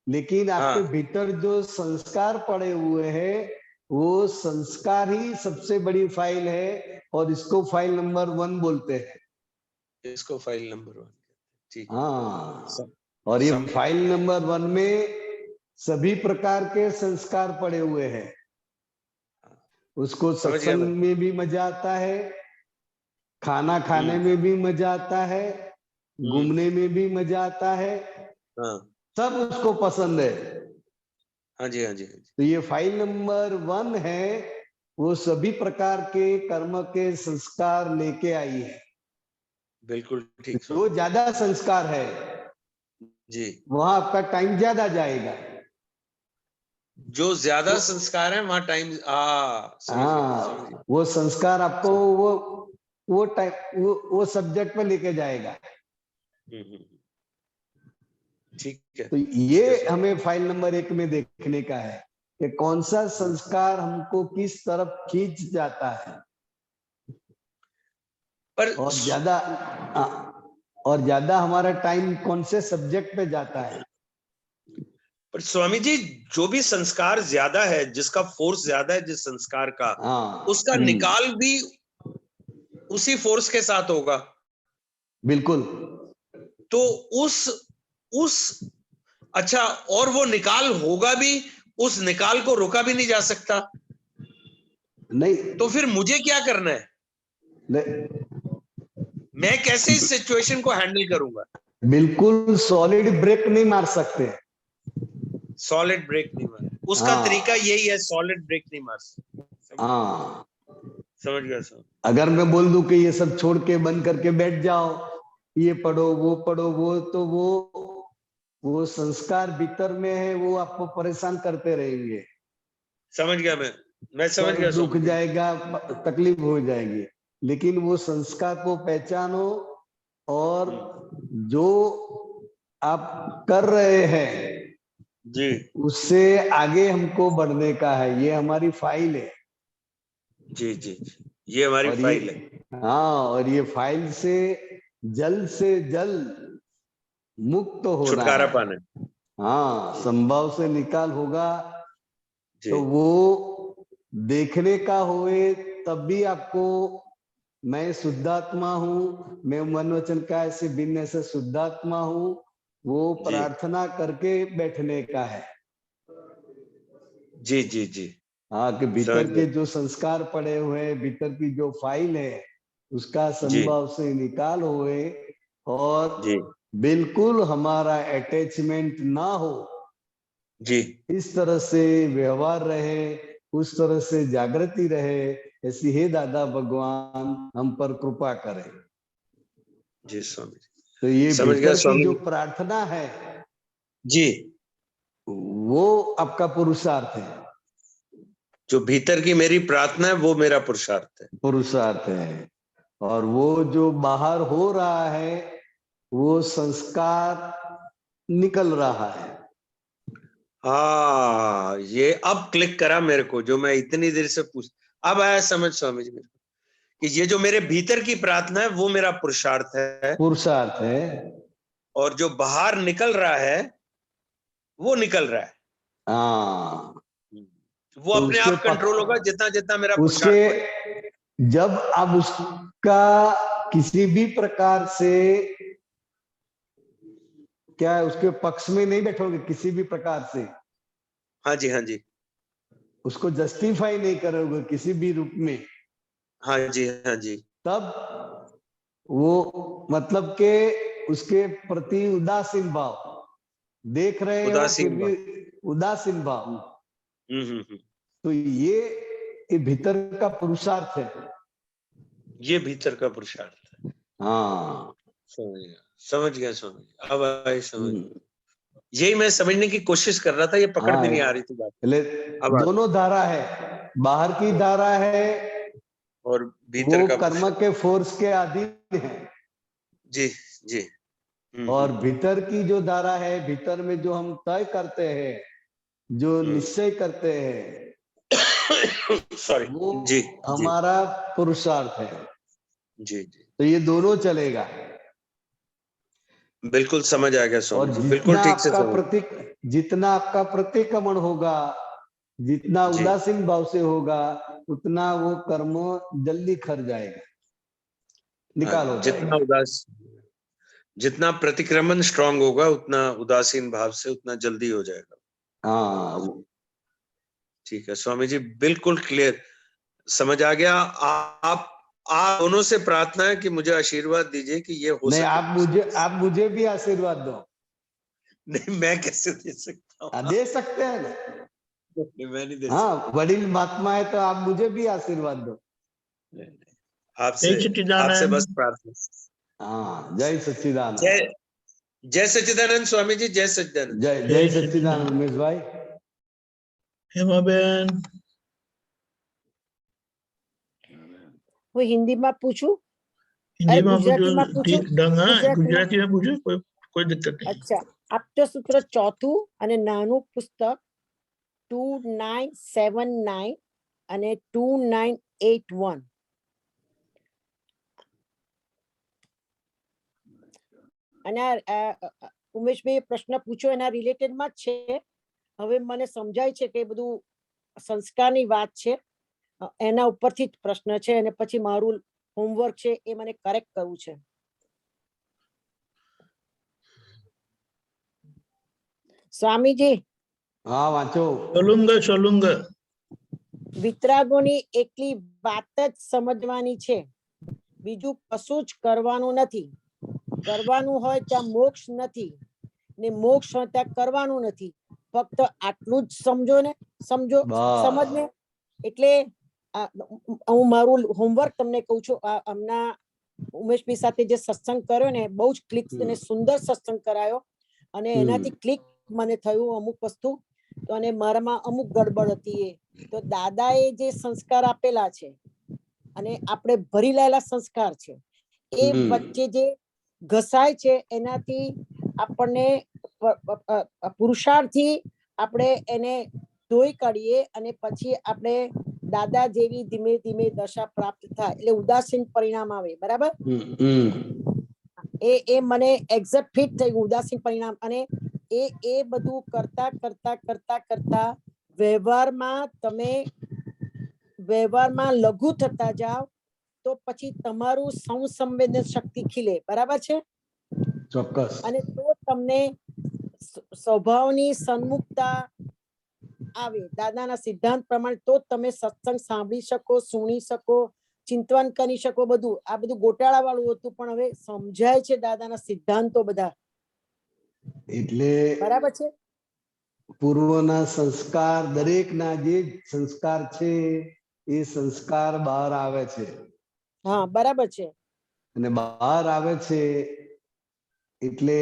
लेकिन आपके हाँ, भीतर जो संस्कार पड़े हुए हैं वो संस्कार ही सबसे बड़ी फाइल है, और इसको फाइल नंबर 1 बोलते हैं। इसको फाइल नंबर 1। ठीक। हाँ, सम, और ये समझ फाइल नंबर 1 में सभी प्रकार के संस्कार पड़े हुए हैं। उसको समझ गया मैं। सत्संग में भी मजा आता है, खाना खाने हम्म में भी मजा आता है, घूमने में भी मजा आता है, हाँ, सब उसको पसंद है। हाँ जी, हाँ जी, हाँ जी। तो ये फाइल नंबर 1 है, वो सभी प्रकार के कर्म के संस्कार लेके आई है। बिल्कुल ठीक जो स्वामी ज्यादा संस्कार है जी। वहां आपका टाइम ज्यादा जाएगा। जो ज्यादा तो संस्कार है वहां टाइम, समझ गया, समझ गया। हाँ वो संस्कार आपको वो टाइम वो सब्जेक्ट पे लेके जाएगा। ठीक है, तो ठीक है ये स्वामी। हमें फाइल नंबर 1 में देखने का है कि कौन सा संस्कार हमको किस तरफ खींच जाता है, पर और ज्यादा, और ज्यादा हमारा टाइम कौन से सब्जेक्ट पे जाता है। स्वामी जी, जो भी संस्कार ज्यादा है, जिसका फोर्स ज्यादा है, जिस संस्कार का, हाँ उसका निकाल भी उसी फोर्स के साथ होगा। बिल्कुल। तो उस अच्छा, और वो निकाल होगा भी, उस निकाल को रोका भी नहीं जा सकता। नहीं, तो फिर मुझे क्या करना है? नहीं मैं कैसे इस सिचुएशन को हैंडल करूंगा? बिल्कुल सॉलिड ब्रेक नहीं मार सकते। सॉलिड ब्रेक नहीं मार, उसका तरीका हाँ यही है, सॉलिड ब्रेक नहीं मार सकते। हाँ, समझ गया सर। अगर मैं बोल दूं कि ये सब छोड़ के बंद करके बैठ जाओ, ये पढ़ो वो पढ़ो, वो तो वो संस्कार भीतर में है, वो आपको परेशान करते रहेंगे। समझ गया मैं समझ सर गया दुख स्वामी जी। जाएगा, तकलीफ हो जाएगी, लेकिन वो संस्कार को पहचानो, और जो आप कर रहे हैं जी उससे आगे हमको बढ़ने का है। ये हमारी फाइल है। जी जी जी, ये हमारी और फाइल है। ये, हाँ, और ये फाइल से जल्द मुक्त होना छुटकारा है। पाना है। हाँ, संभव से निकाल होगा, जी तो वो देखने का होए तब भी आपको, मैं शुद्धात्मा हूँ, मैं मन वचन काया से भिन्न ऐसे शुद्धात्मा हूँ, वो जी प्रार्थना करके बैठने का है। जी जी जी, हाँ, कि समझ भीतर गया। के जो संस्कार पड़े हुए हैं, भीतर की जो फाइल है, उसका जी संभव से निकाल हुए, और जी बिल्कुल हमारा अटैचमेंट ना हो, जी इस तरह से व्यवहार रहे, उस तरह से जागृति रहे, ऐसी हे दादा भगवान हम पर कृपा करें। जी स्वामी जी। तो ये समझ गया भीतर की स्वामी जो प्रार्थना है जी। वो आपका पुरुषार्थ है। जो भीतर की मेरी प्रार्थना है वो मेरा पुरुषार्थ है। पुरुषार्थ है। और वो जो बाहर हो रहा है वो संस्कार निकल रहा है। हाँ, ये अब क्लिक करा मेरे को, जो मैं इतनी देर से पूछ, अब आया समझ स्वामी जी मेरे को, कि ये जो मेरे भीतर की प्रार्थना है वो मेरा पुरुषार्थ है, पुरुषार्थ है। और जो बाहर निकल रहा है वो निकल रहा है। हाँ, वो तो अपने उसके आप कंट्रोल होगा जितना जितना मेरा पुरुषार्थ उसके बढ़े। जब आप उसका किसी भी प्रकार से क्या है, उसके पक्ष में नहीं बैठोगे किसी भी प्रकार से, हाँ जी, हाँ जी, उसको जस्टिफाई नहीं करोगे किसी भी रूप में, हाँ जी, हाँ जी, तब वो मतलब के उसके प्रति उदासीन भाव, देख रहे हो फिर उदासीन भी भाव। उदासीन भाव, हम्म। तो ये भीतर का पुरुषार्थ है। ये भीतर का पुरुषार्थ है। हाँ, समझ गया स्वामी जी, अब आई समझ। यही मैं समझने की कोशिश कर रहा था, ये पकड़ में नहीं आ रही थी बात। अब दोनों धारा है, बाहर की धारा है और भीतर वो का कर्म के फोर्स के अधीन है, जी जी। और भीतर की जो धारा है, भीतर में जो हम तय करते हैं, जो निश्चय करते हैं, सॉरी वो जी, हमारा पुरुषार्थ है। जी जी, तो ये दोनों चलेगा। बिल्कुल समझ आ गया स्वामी और जी, बिल्कुल ठीक से समझ। जितना आपका प्रतिक्रमण होगा, जितना जी, उदासीन भाव से होगा, उतना वो कर्म जल्दी खर जाएगा, निकाल हो जितना जाएगा। जितना प्रतिक्रमण स्ट्रांग होगा उतना उदासीन भाव से उतना जल्दी हो जाएगा। हाँ, ठीक है स्वामी जी, बिल्कुल क्लियर समझ आ गया। आप दोनों से प्रार्थना है कि मुझे आशीर्वाद दीजिए कि ये हो नहीं, सके। आप मुझे भी आशीर्वाद दो। नहीं, मैं कैसे दे सकता हूँ? दे सकते हैं ना। मैं नहीं दे हाँ, वडील महात्मा है तो आप मुझे भी आशीर्वाद दो। सकता। आपसे बस प्रार्थना। हाँ, जय सच्चिदानंद। जय सच्चिदानंद स्वामी जी, जय सच्चिदानंद। जय सच्चिदानंद उमेश भाई। हेमाबेन, वो हिंदी में पूछूं? हिंदी में गुजराती में पूछो, पूछूं? ठीक ढंग, गुजराती में पूछो, कोई दिक्कत नहीं। अच्छा, આપ્તસૂત્ર ચોથું અને નાનું પુસ્તક 2979 અને 2981. અને ઉમેશભાઈ પ્રશ્ન પૂછ્યો એના રિલેટેડ માં જ છે. હવે મને સમજાય છે કે બધું સંસ્કારની વાત છે, એના ઉપરથી જ પ્રશ્ન છે, અને પછી મારું હોમવર્ક છે એ મને કરેક્ટ કરવું છે. સ્વામીજી, हाँ, वांचो। सोलूंगा। વિતરાગોની એકલી વાત જ સમજવાની છે, બીજું કશું જ કરવાનું નથી. કરવાનું હોય ત્યાં મોક્ષ નથી, ને મોક્ષ હોય ત્યાં કરવાનું નથી. ફક્ત આટલું જ સમજો ને, સમજને. એટલે હું મારું હોમવર્ક તમને કહું છું. હમણાં ઉમેશભાઈ સાથે જે સત્સંગ કર્યો ને, બહુ જ ક્લિક અને સુંદર સત્સંગ કરાયો, અને એનાથી ક્લિક મને થયું અમુક વસ્તુ. તો અને મારામાં અમુક ગડબડ હતી. તો દાદાએ જે સંસ્કાર આપેલા છે અને આપણે ભરી લાયેલા સંસ્કાર છે, એ વચ્ચે જે ઘસાય છે, એનાથી આપણને પુરુષાર્થથી આપણે એને ધોઈ કાઢીએ, અને પછી આપણે દાદા જેવી ધીમે ધીમે દશા પ્રાપ્ત થાય, એટલે ઉદાસીન પરિણામ આવે. બરાબર? એ મને એક્ઝેક્ટ ફિટ થયું, ઉદાસીન પરિણામ. અને એ બધું કરતા કરતા કરતા કરતા વ્યવહારમાં લઘુ થતા જાવ, તો પછી તમારું સંવેદન શક્તિ ખીલે. બરાબર છે? ચોક્કસ. અને તો તમને સ્વભાવની સન્મુખતા આવે, દાદાના સિદ્ધાંત પ્રમાણે. તો તમે સત્સંગ સાંભળી શકો, સુણી શકો, ચિંતન કરી શકો. બધું આ બધું ગોટાળા વાળું હતું, પણ હવે સમજાય છે દાદાના સિદ્ધાંતો બધા. એટલે બરાબર છે? પૂર્વના સંસ્કાર, દરેકના જે સંસ્કાર છે એ સંસ્કાર બહાર આવે છે. હા, બરાબર છે. અને બહાર આવે છે એટલે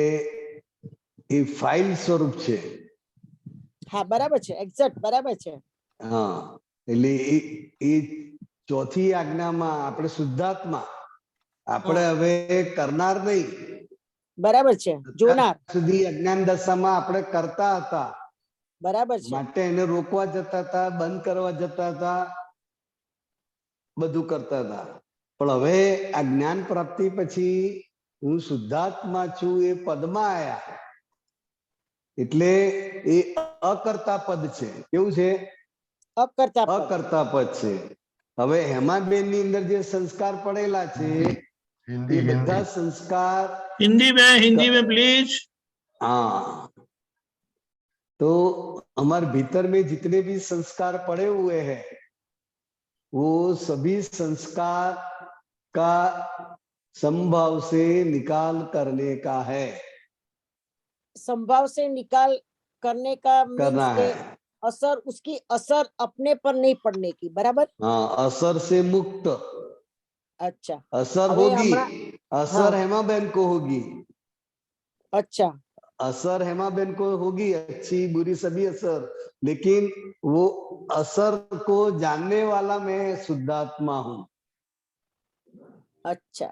એ ફાઇલ સ્વરૂપ છે. હા બરાબર છે, એક્ઝેક્ટ બરાબર છે. હા, એટલે એ ચોથી આજ્ઞામાં આપણે શુદ્ધાત્મા, આપણે હવે કરનાર નહીં. બરાબર છે, જોનાર. સુધી અજ્ઞાન દશામાં આપણે કરતા હતા, બરાબર છે. માટે એને રોકવા જતા હતા, બંધ કરવા જતા હતા, બધું કરતા હતા. પણ હવે આ જ્ઞાન પ્રાપ્તિ પછી હું શુદ્ધાત્મા છું એ પદમાં આયા, એટલે એ અકર્તા પદ છે. કેવું છે? અકર્તા પદ. અકર્તા પદ છે. હવે હેમાબેન ની અંદર જે સંસ્કાર પડેલા છે એ બધા સંસ્કાર हिंदी में प्लीज। हाँ, तो हमारे भीतर में जितने भी संस्कार पड़े हुए हैं वो सभी संस्कार का संभाव से निकाल करने का है, संभाव से निकाल करने का करना मीन्स है। असर, उसकी असर अपने पर नहीं पड़ने की। बराबर। हाँ, असर से मुक्त। अच्छा, असर अबे होगी, असर हाँ। हेमाबेन को होगी। अच्छा, असर हेमाबेन को होगी, अच्छी बुरी सभी असर, लेकिन वो असर को जानने वाला मैं शुद्धात्मा हूं। अच्छा,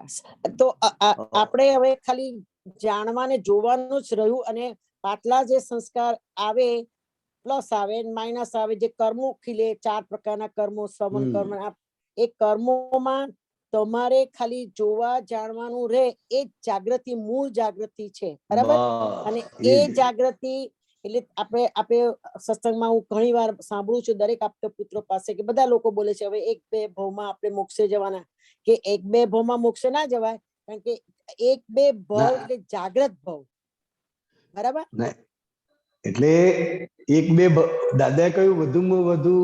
तो આપણે હવે ખાલી જાણવાને જોવાનું જ રહ્યું, અને પાછલા જે સંસ્કાર આવે, પ્લસ આવે માઇનસ આવે, જે કર્મો ખીલે, 4 પ્રકારના કર્મો, શ્રવણ કર્મ, એ કર્મોમાં તમારે ખાલી જોવા જાણવાનું રહે, એ જાગૃતિ, મૂળ જાગૃતિ છે. બરાબર. અને એ જાગૃતિ એટલે આપણે સત્સંગમાં હું ઘણી વાર સાંભળું છું, દરેક આપતા પુત્રો પાસે, કે બધા લોકો બોલે છે હવે 1-2 ભાવમાં આપણે મોક્ષે જવાના, કે 1-2 ભાવમાં મોક્ષે ના જવાય, કારણ કે 1-2 ભાવ એટલે જાગ્રત ભાવ. બરાબર. એટલે 1-2 દાદાએ કહ્યું વધુમાં વધુ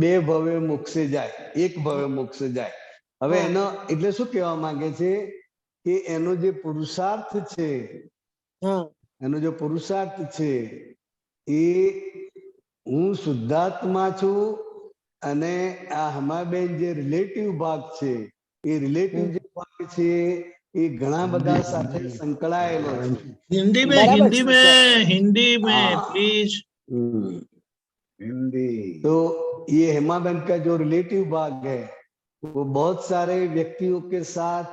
2 ભવે મોક્ષે જાય, 1 ભવે મોક્ષે જાય. હવે એનો એટલે શું કહેવા માંગે છે કે એનો જે પુરુષાર્થ છે, એનો જે પુરુષાર્થ છે એ હું શુદ્ધાત્મા છું, અને આ હમાબેન જે રિલેટિવ ભાગ છે, એ રિલેટિવ જે ભાગ છે એ ઘણા બધા સાથે સંકળાયેલો છે. हिंदी में प्लीज। हिंदी। तो ये हेमाबेन का जो रिलेटिव भाग है वो बहुत सारे व्यक्तियों के साथ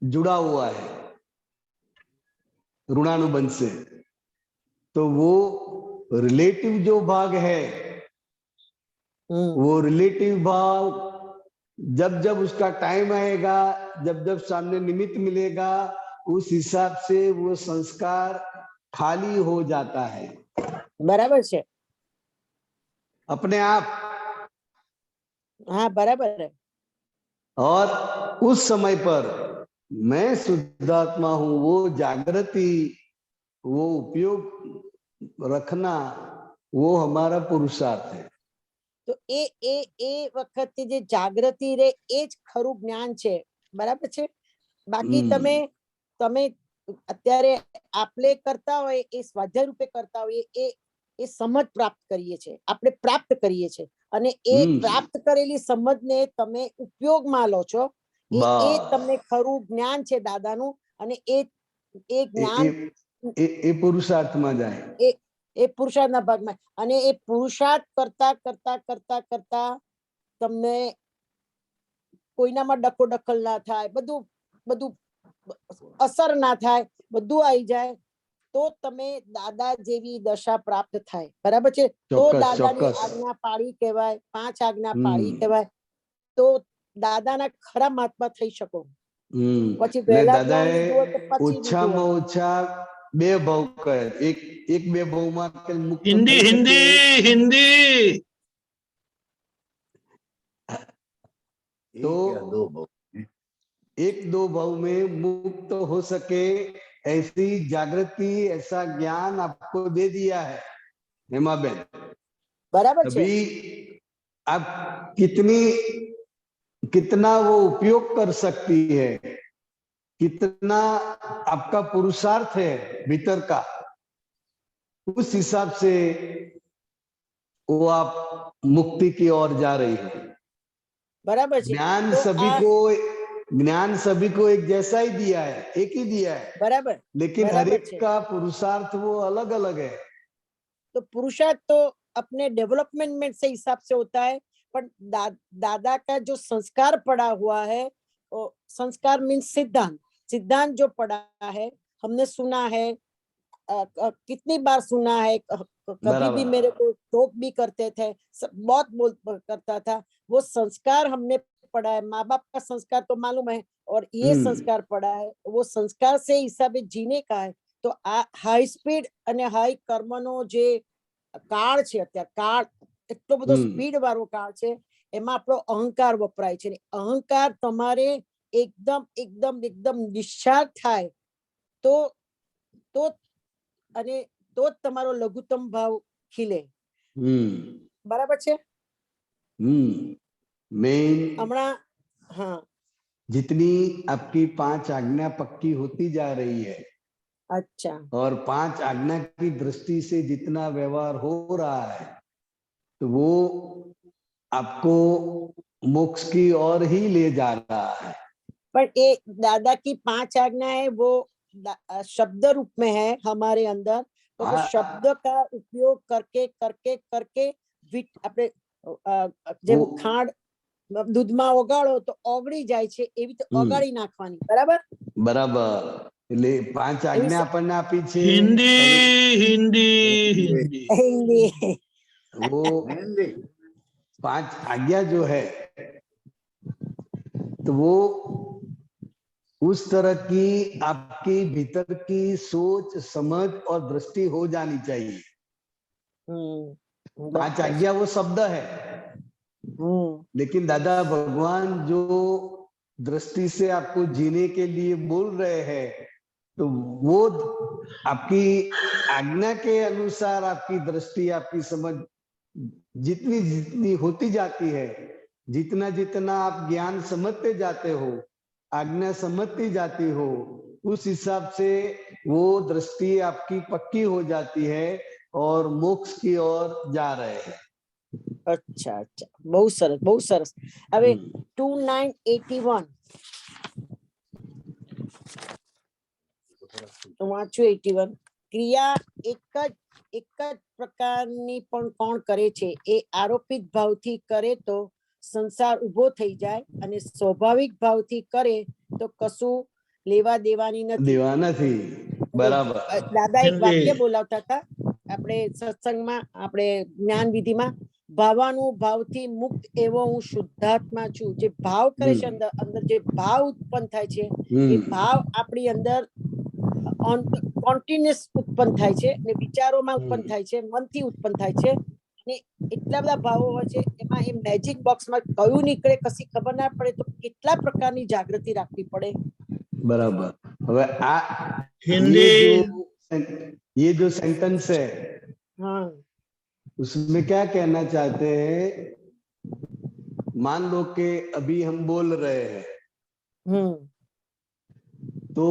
जुड़ा हुआ है ऋणानुबंध से, तो वो रिलेटिव जो भाग है, वो रिलेटिव भाग जब जब उसका टाइम आएगा, जब जब सामने निमित्त मिलेगा, उस हिसाब से वो संस्कार खाली हो जाता है। बराबर है, अपने आप। हाँ बराबर है। और उस समय पर मैं शुद्धात्मा हूं, वो जागृति, वो उपयोग रखना, वो हमारा पुरुषार्थ है. तो ए वक्त जे जागृति रे ए ज खરું જ્ઞાન છે. બરાબર છે. બાકી તમે અત્યારે આપણે કરતા હોય એ સ્વાધ્યાય રૂપે કરતા હોય એ સમજ પ્રાપ્ત કરીએ છે, આપણે પ્રાપ્ત કરીએ છે, અને એ પ્રાપ્ત કરેલી સમજને તમે ઉપયોગમાં લો છો, એ તમને ખરું જ્ઞાન છે દાદાનું, અને એ જ્ઞાન એ પુરુષાર્થમાં જાય, એ પુરુષાર્થના ભાગમાં, અને એ પુરુષાર્થ કરતા કરતા કરતા કરતા તમને કોઈનામાં ડખો દખલ ના થાય, બધું અસર ના થાય, બધું આવી જાય, તો તમે દાદા જેવી દશા પ્રાપ્ત થાય. બરાબર છે. તો દાદાની આજ્ઞા પાળી કહેવાય, 5 આજ્ઞા પાળી કહેવાય, તો દાદાના ખરા મહાત્મા થઈ શકો. પછી પહેલા જ્ઞાન લીધું હોય તો પછી ઓછામાં ઓછા 2 ભાવ કહે, એક 2 ભાવમાં हिंदी हिंदी हिंदी तो 1-2 भाव में मुक्त हो सके, ऐसी जागृति, ऐसा ज्ञान आपको दे दिया है हेमाबेन. बराबर है. अभी आप कितना वो उपयोग कर सकती है, कितना आपका पुरुषार्थ है भीतर का, उस हिसाब से वो आप मुक्ति की ओर जा रही है. बराबर है. ज्ञान तो सभी को ज्ञान सभी को एक जैसा ही दिया है, एक ही दिया है, बराबर लेकिन हर बराबर एक छे। का पुरुषार्थ वो अलग अलग है। तो पुरुषार्थ तो अपने डेवलपमेंट से हिसाब से होता है, पर दादा का जो संस्कार पड़ा हुआ है, वो संस्कार मीन्स सिद्धांत, सिद्धांत जो पड़ा है, हमने सुना है, कितनी बार सुना है, कभी भी मेरे को टोक भी करते थे, बहुत बोल करता था, वो संस्कार हमने पढ़ा है, माँ बाप का संस्कार तो मालूम है, और ये संस्कार पड़ा है, वो संस्कार से हिसाबे जीने का है। तो आ हाई स्पीड અને હાઈ કર્મનો જે કાળ છે, અત્યારે કાળ એટલો બધો સ્પીડ વાળો કાળ છે, એમાં આપણો અહંકાર વપરાય છે, અહંકાર તમારે એકદમ એકદમ એકદમ નિશ્ચાર થાય તો તો અને તો જ તમારો લઘુત્તમ ભાવ ખીલે, બરાબર છે? હમણાં हाँ, जितनी आपकी 5 आज्ञा पक्की होती जा रही है, अच्छा, और 5 आज्ञा की दृष्टि से जितना व्यवहार हो रहा है, तो वो आपको मोक्ष की ओर ही ले जा रहा है। पर ये दादा की 5 आज्ञा है, वो शब्द रूप में है हमारे अंदर, तो वो शब्द का उपयोग करके करके करके આપણે જેમ ખાંડ દૂધમાં ઓગાળો તો ઓગળી જાય છે, એવી તો ઓગાળી નાખવાની, બરાબર બરાબર। એટલે 5 આજ્ઞા આપણને આપી છે। हिंदी हिंदी हिंदी हिंदी वो 5 आज्ञा जो है, तो वो उस तरह की आपकी भीतर की सोच समझ और दृष्टि हो जानी चाहिए। 5 आज्ञा वो शब्द है, लेकिन दादा भगवान जो दृष्टि से आपको जीने के लिए बोल रहे हैं, तो वो आपकी आज्ञा के अनुसार आपकी दृष्टि, आपकी समझ जितनी जितनी होती जाती है, जितना जितना आप ज्ञान समझते जाते हो, आज्ञा समझती जाती हो, उस हिसाब से वो दृष्टि आपकी पक्की हो जाती है और मोक्ष की ओर जा रहे हैं। अच्छा अच्छा, बहुत सरस बहुत सरस। હવે 2981 વાંચો 81 ક્રિયા એક જ પ્રકારની પણ કોણ કરે છે, એ આરોપિત ભાવથી કરે તો સંસાર ઉભો થઈ જાય, અને સ્વાભાવિક ભાવથી કરે તો કશું લેવા દેવાની નથી। બરાબર। દાદા એક વાક્ય બોલાવતા હતા આપણે સત્સંગમાં, આપણે જ્ઞાન વિધિમાં, ભાવાનું ભાવથી મુક્ત એવો હું શુદ્ધાત્મા છું। જે ભાવ કરે છે અંદર અંદર જે ભાવ ઉત્પન્ન થાય છે, એ ભાવ આપણી અંદર કોન્ટિન્યુઅસ ઉત્પન્ન થાય છે, ને વિચારોમાં ઉત્પન્ન થાય છે, મનથી ઉત્પન્ન થાય છે, ને એટલા બધા ભાવો હોય છે, એમાં એ મેજિક બોક્સમાં કયું નીકળે કશી ખબર ના પડે, તો કેટલા પ્રકારની જાગૃતિ રાખવી પડે। बराबर। હવે આ हिंदी ये जो सेंटेंस है, हाँ, उसमें क्या कहना चाहते हैं? मान लो कि अभी हम बोल रहे हैं, तो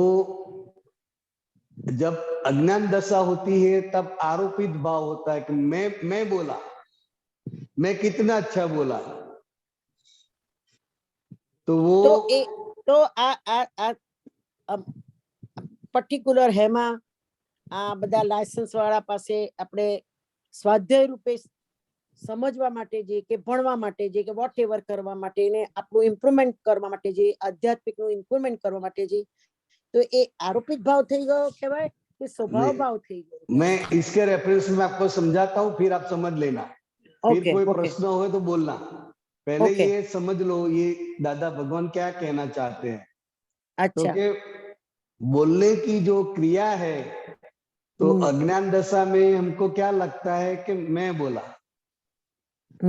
जब अज्ञान दशा होती है तब आरोपित भाव होता है कि मैं बोला, मैं कितना अच्छा बोला, तो वो तो પર્ટિક્યુલર હેમાં આ બધા લાયસન્સ વાળા પાસે આપણે સ્વાધ્યાય રૂપે સમજવા માટે જે કે ભણવા માટે જે કે વોટ એવર કરવા માટે ને આપણું ઇમ્પ્રુવમેન્ટ કરવા માટે જે આધ્યાત્મિકનું ઇમ્પ્રુવમેન્ટ કરવા માટે જે, તો એ આરોપિત ભાવ થઈ ગયો કહેવાય કે સ્વભાવ ભાવ થઈ ગયો? मैं इसके रेफरेंस में आपको समझाता हूँ, फिर आप समझ लेना, फिर कोई प्रश्न हो तो बोलना। पहले ये समझ लो ये दादा भगवान क्या कहना चाहते हैं। अच्छा, क्योंकि बोलने की जो क्रिया है, तो अज्ञान दशा में हमको क्या लगता है कि मैं बोला,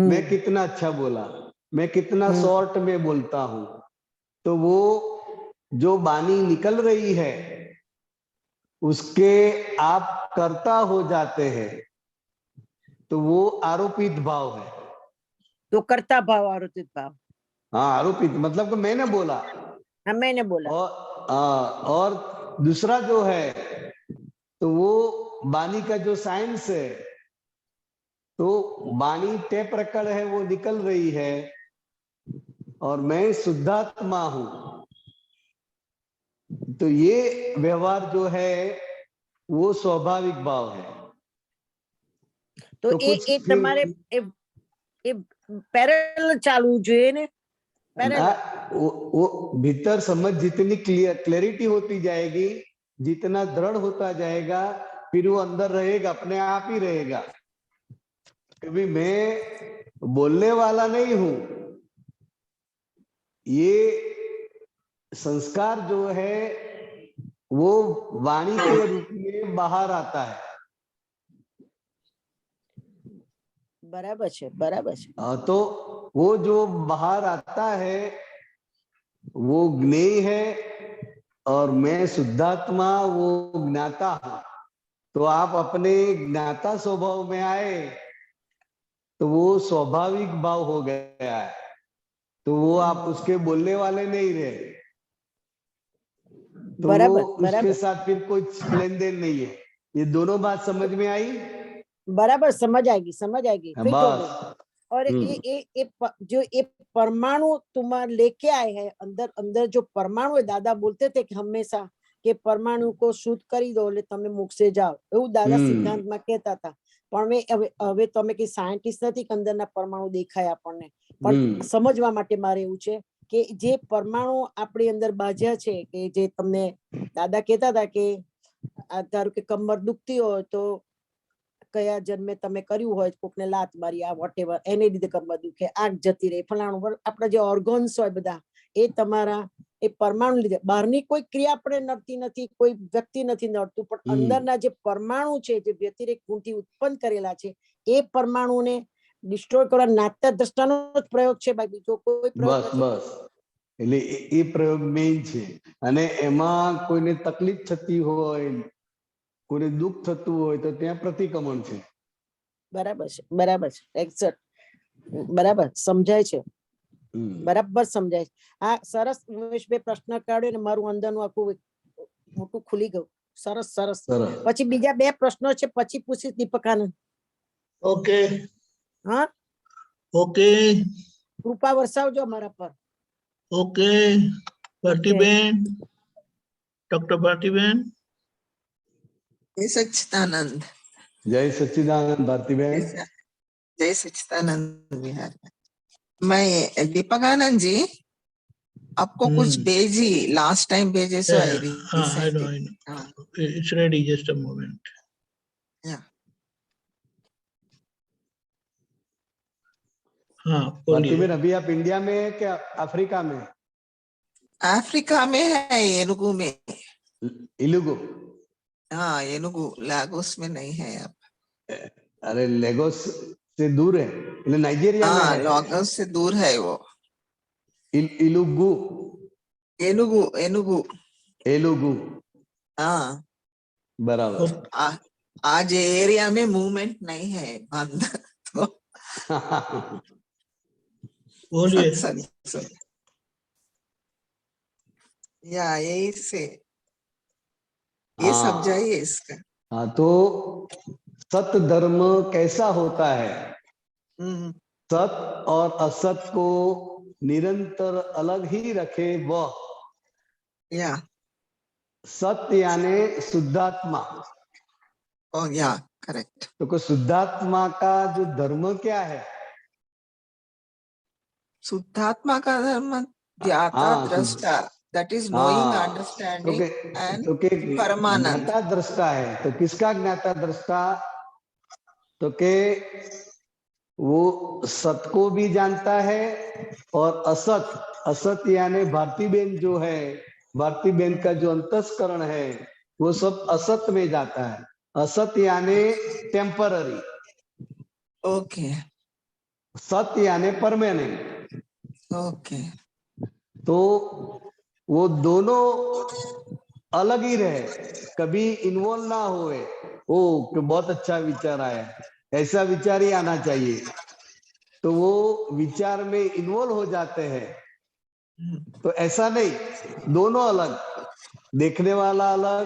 मैं कितना अच्छा बोला, मैं कितना शॉर्ट में बोलता हूं, तो वो जो वाणी निकल रही है उसके आप कर्ता हो जाते हैं, तो वो आरोपित भाव है। तो कर्ता भाव आरोपित भाव, हाँ, आरोपित मतलब कि मैंने बोला, हाँ मैंने बोला। और दूसरा जो है तो वो वाणी का जो साइंस है, तो वाणी टेप रिकॉर्ड है वो निकल रही है, और मैं शुद्धात्मा हूं, तो ये व्यवहार जो है वो स्वाभाविक भाव है। तो तो એ कुछ એ फिर તમારે એ પેરેલલ ચાલવું જોઈએ ને, પેરેલલ। वो भीतर समझ जितनी क्लैरिटी होती जाएगी, जितना दृढ़ होता जाएगा, फिर वो अंदर रहेगा, अपने आप ही रहेगा। कभी मैं बोलने वाला नहीं हूं, ये संस्कार जो है वो वाणी के रूप में बाहर आता है। બરાબર છે, બરાબર છે। तो वो जो बाहर आता है वो ज्ञेय है, और मैं शुद्धात्मा वो ज्ञाता हूं। तो आप अपने ज्ञाता स्वभाव में आए तो वो स्वाभाविक भाव हो गया है, तो वो आप उसके बोलने वाले नहीं रहे, तो वो બરાબર, उसके બરાબર, साथ फिर कोई लेन देन नहीं है। ये दोनों बात समझ में आई? બરાબર, समझ आएगी, समझ आएगी, फिट हो गई। बस। और जो ये परमाणु तुम्हारे लेके आए हैं अंदर, अंदर जो परमाणु है, दादा बोलते थे कि हमेशा के परमाणु को शुद्ध करी दो એટલે તમે મોક્ષે જાઓ, એવું દાદા સિદ્ધાંતમાં કહેતા હતા। પણ હવે તમે કે સાયન્ટિસ્ટ નથી કે અંદરના પરમાણુ દેખાય આપણને, પણ સમજવા માટે મારે એવું છે કે જે પરમાણુ આપણી અંદર બાજ્યા છે, કે જે તમને દાદા કહેતા હતા કે ધારો કે કમર દુખતી હોય તો કયા જન્મે તમે કર્યું હોય, કોકને લાત મારી, આ વોટેવર, એને લીધે કમર દુખે, આંખ જતી રહે, ફલાણું, આપણા જે ઓર્ગન્સ હોય બધા એ તમારા એ પરમાણુ લીધે, બહારની કોઈ ક્રિયા આપણે નડતી નથી, કોઈ વ્યક્તિ નથી નડતું, પણ અંદરના જે પરમાણુ છે, જે વ્યતિરેક ગુણથી ઉત્પન્ન કરેલા છે, એ પરમાણુને ડિસ્ટ્રોય કરવા નાટ્ય દ્રષ્ટાનો જ પ્રયોગ છે ભાઈ, બીજો કોઈ પ્રયોગ બસ નથી। બસ, એટલે એ પ્રયોગ મેઇન છે। અને એમાં કોઈને તકલીફ થતી હોય, કોઈને દુઃખ થતું હોય તો ત્યાં પ્રતિક્રમણ છે। બરાબર છે, બરાબર છે, એક્ઝેક્ટ, બરાબર સમજાય છે, બરાબર સમજાય છે। હા, સરસ ઉમેશભાઈ પ્રશ્ન કાઢ્યો ને મારું અંદરનું આખું મોટું ખુલી ગયું, સરસ સરસ। પછી બીજા બે પ્રશ્નો છે, પછી પૂછીશ દીપકાનંદ। ઓકે, હા, ઓકે, કૃપા વરસાવજો અમારા પર। ઓકે, ભારતીબેન, ડોક્ટર ભારતીબેન। जय सच्चिदानंद। जय सच्चिदानंद भारतीबेन। जय सच्चिदानंद विहार। मैं दीपकानंद जी आपको कुछ भेजी, लास्ट टाइम भेजे सो आई हाँ, I know. It's ready, just a moment. हाँ, भारतीबेन, अभी आप इंडिया में है क्या अफ्रीका में? अफ्रीका में है, एनुगु में। इलुगु? हाँ, एनुगु, लागोस में नहीं है आप। अरे लेगोस से दूर है, नाइजीरिया में है। लागोस से दूर है वो। इलुगु? एनुगु, एनुगु, एलुगु। हाँ बराबर। आज एरिया में मूवमेंट नहीं है, बंद। तो बोलिए। या यही से ये समझाइए इसका। हाँ, तो सत धर्म कैसा होता है? सत और असत को निरंतर अलग ही रखे वह। या सत्य यानी शुद्धात्मा। या करेक्ट। तो शुद्धात्मा का जो धर्म क्या है? शुद्धात्मा का धर्म ज्ञाता दृष्टा, that is knowing, understanding and परमानंद। ज्ञाता दृष्टा है, तो किसका ज्ञाता दृष्टा? तो के वो सत को भी जानता है और असत, असत यानी भारतीबेन जो है, भारतीबेन का जो अंतस्करण है वो सब असत में जाता है। असत यानी टेम्पररी, ओके। सत यानी परमानेंट। ओके। तो वो दोनों अलग ही रहे, कभी इन्वॉल्व ना हुए। ओ बहुत अच्छा विचार आया, ऐसा विचार ही आना चाहिए, तो वो विचार में इन्वॉल्व हो जाते हैं। तो ऐसा नहीं, दोनों अलग, देखने वाला अलग,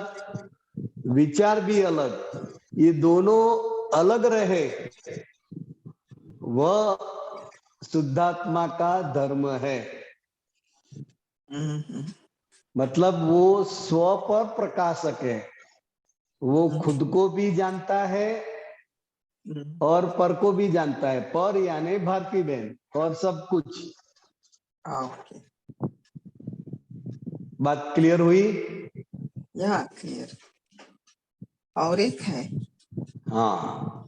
विचार भी अलग, ये दोनों अलग रहे, वह शुद्धात्मा का धर्म है। मतलब वो स्व पर प्रकाशक है, वो खुद को भी जानता है और पर को भी जानता है। पर यानी भारती बहन और सब कुछ। ओके, बात क्लियर हुई? या क्लियर। और एक है, हाँ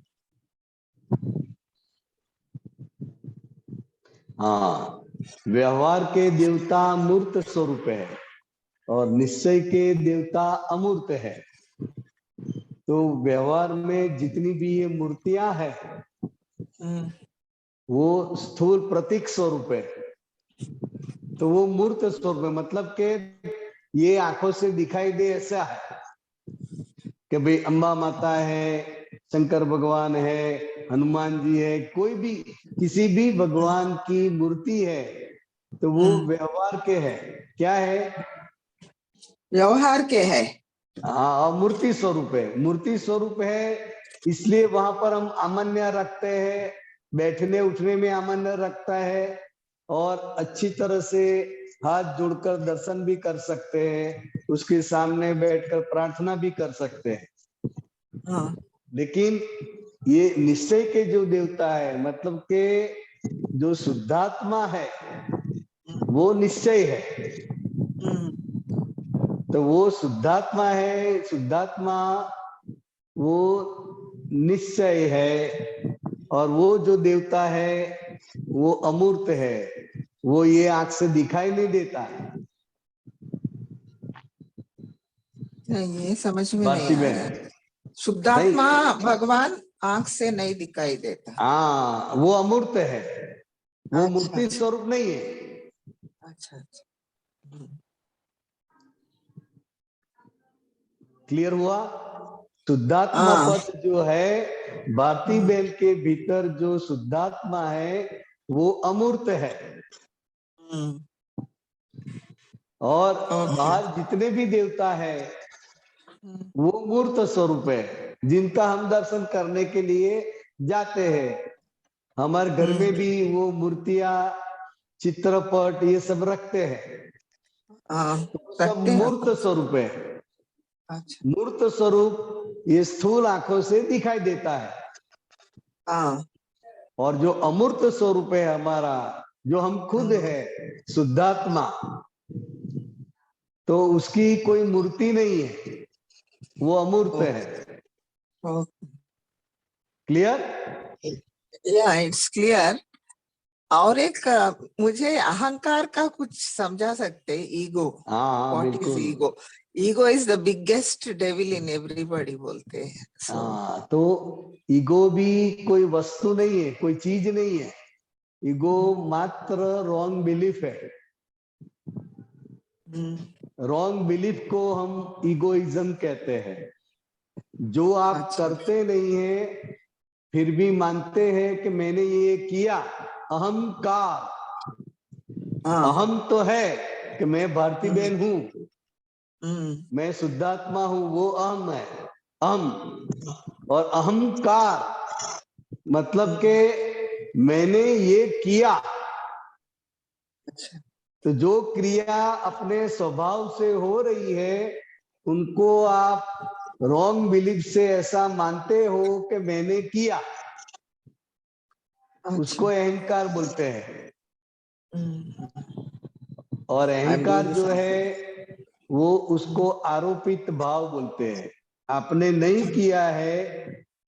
हाँ, व्यवहार के देवता मूर्त स्वरूप है और निश्चय के देवता अमूर्त है। तो व्यवहार में जितनी भी ये मूर्तियां हैं वो स्थूल प्रतीक स्वरूप है। तो वो मूर्त स्वरूप है, मतलब के ये आंखों से दिखाई दे ऐसा है कि भाई अम्बा माता है, शंकर भगवान है, हनुमान जी है, कोई भी किसी भी भगवान की मूर्ति है तो वो व्यवहार के है। क्या है? व्यवहार के है। हाँ, मूर्ति स्वरूप है। मूर्ति स्वरूप है इसलिए वहां पर हम अमान्य रखते हैं, बैठने उठने में अमान्य रखता है और अच्छी तरह से हाथ जोड़कर दर्शन भी कर सकते हैं, उसके सामने बैठकर प्रार्थना भी कर सकते हैं। हाँ। लेकिन ये निश्चय के जो देवता है, मतलब के जो शुद्धात्मा है वो निश्चय है। तो वो शुद्धात्मा है, शुद्धात्मा वो निश्चय है और वो जो देवता है वो अमूर्त है, वो ये आंख से दिखाई नहीं देता है। ये समझ में भारती नहीं आया। बहन, शुद्धात्मा भगवान आंख से नहीं दिखाई देता। हाँ, वो अमूर्त है, वो अच्छा, मूर्ति अच्छा। स्वरूप नहीं है। अच्छा अच्छा, क्लियर हुआ? शुद्धात्मा हाँ। पद जो है भारती बहन के भीतर, जो शुद्धात्मा है वो अमूर्त है और बाहर जितने भी देवता है वो मूर्त स्वरूप है, जिनका हम दर्शन करने के लिए जाते हैं। हमारे घर में भी वो मूर्तियां, चित्रपट ये सब रखते हैं, तो सब रखते हैं। मूर्त स्वरूप है। अच्छा, मूर्त स्वरूप ये स्थूल आंखों से दिखाई देता है हाँ। और जो अमूर्त स्वरूप है हमारा, जो हम खुद है शुद्धात्मा, तो उसकी कोई मूर्ति नहीं है, वो अमूर्त है। क्लियर? या इट्स क्लियर। और एक मुझे अहंकार का कुछ समझा सकते? ईगो, हाँ व्हाट इज बिल्कुल। Ego? Ego is the biggest devil in everybody बोलते हैं। हाँ, तो ईगो भी कोई वस्तु नहीं है, कोई चीज नहीं है। ईगो मात्र रॉन्ग बिलीफ है। रॉन्ग बिलीफ को हम ईगोइज्म कहते हैं। जो आप अच्छा। करते नहीं है फिर भी मानते हैं कि मैंने ये किया, अहंकार। हाँ। अहम तो है कि मैं भारती बहन हूं, मैं शुद्धात्मा हूं, वो अहम है। अहम और अहंकार मतलब के मैंने ये किया। अच्छा। तो जो क्रिया अपने स्वभाव से हो रही है उनको आप रॉन्ग बिलीफ से ऐसा मानते हो कि मैंने किया, उसको अहंकार बोलते हैं। और अहंकार जो है वो उसको आरोपित भाव बोलते हैं। आपने नहीं किया है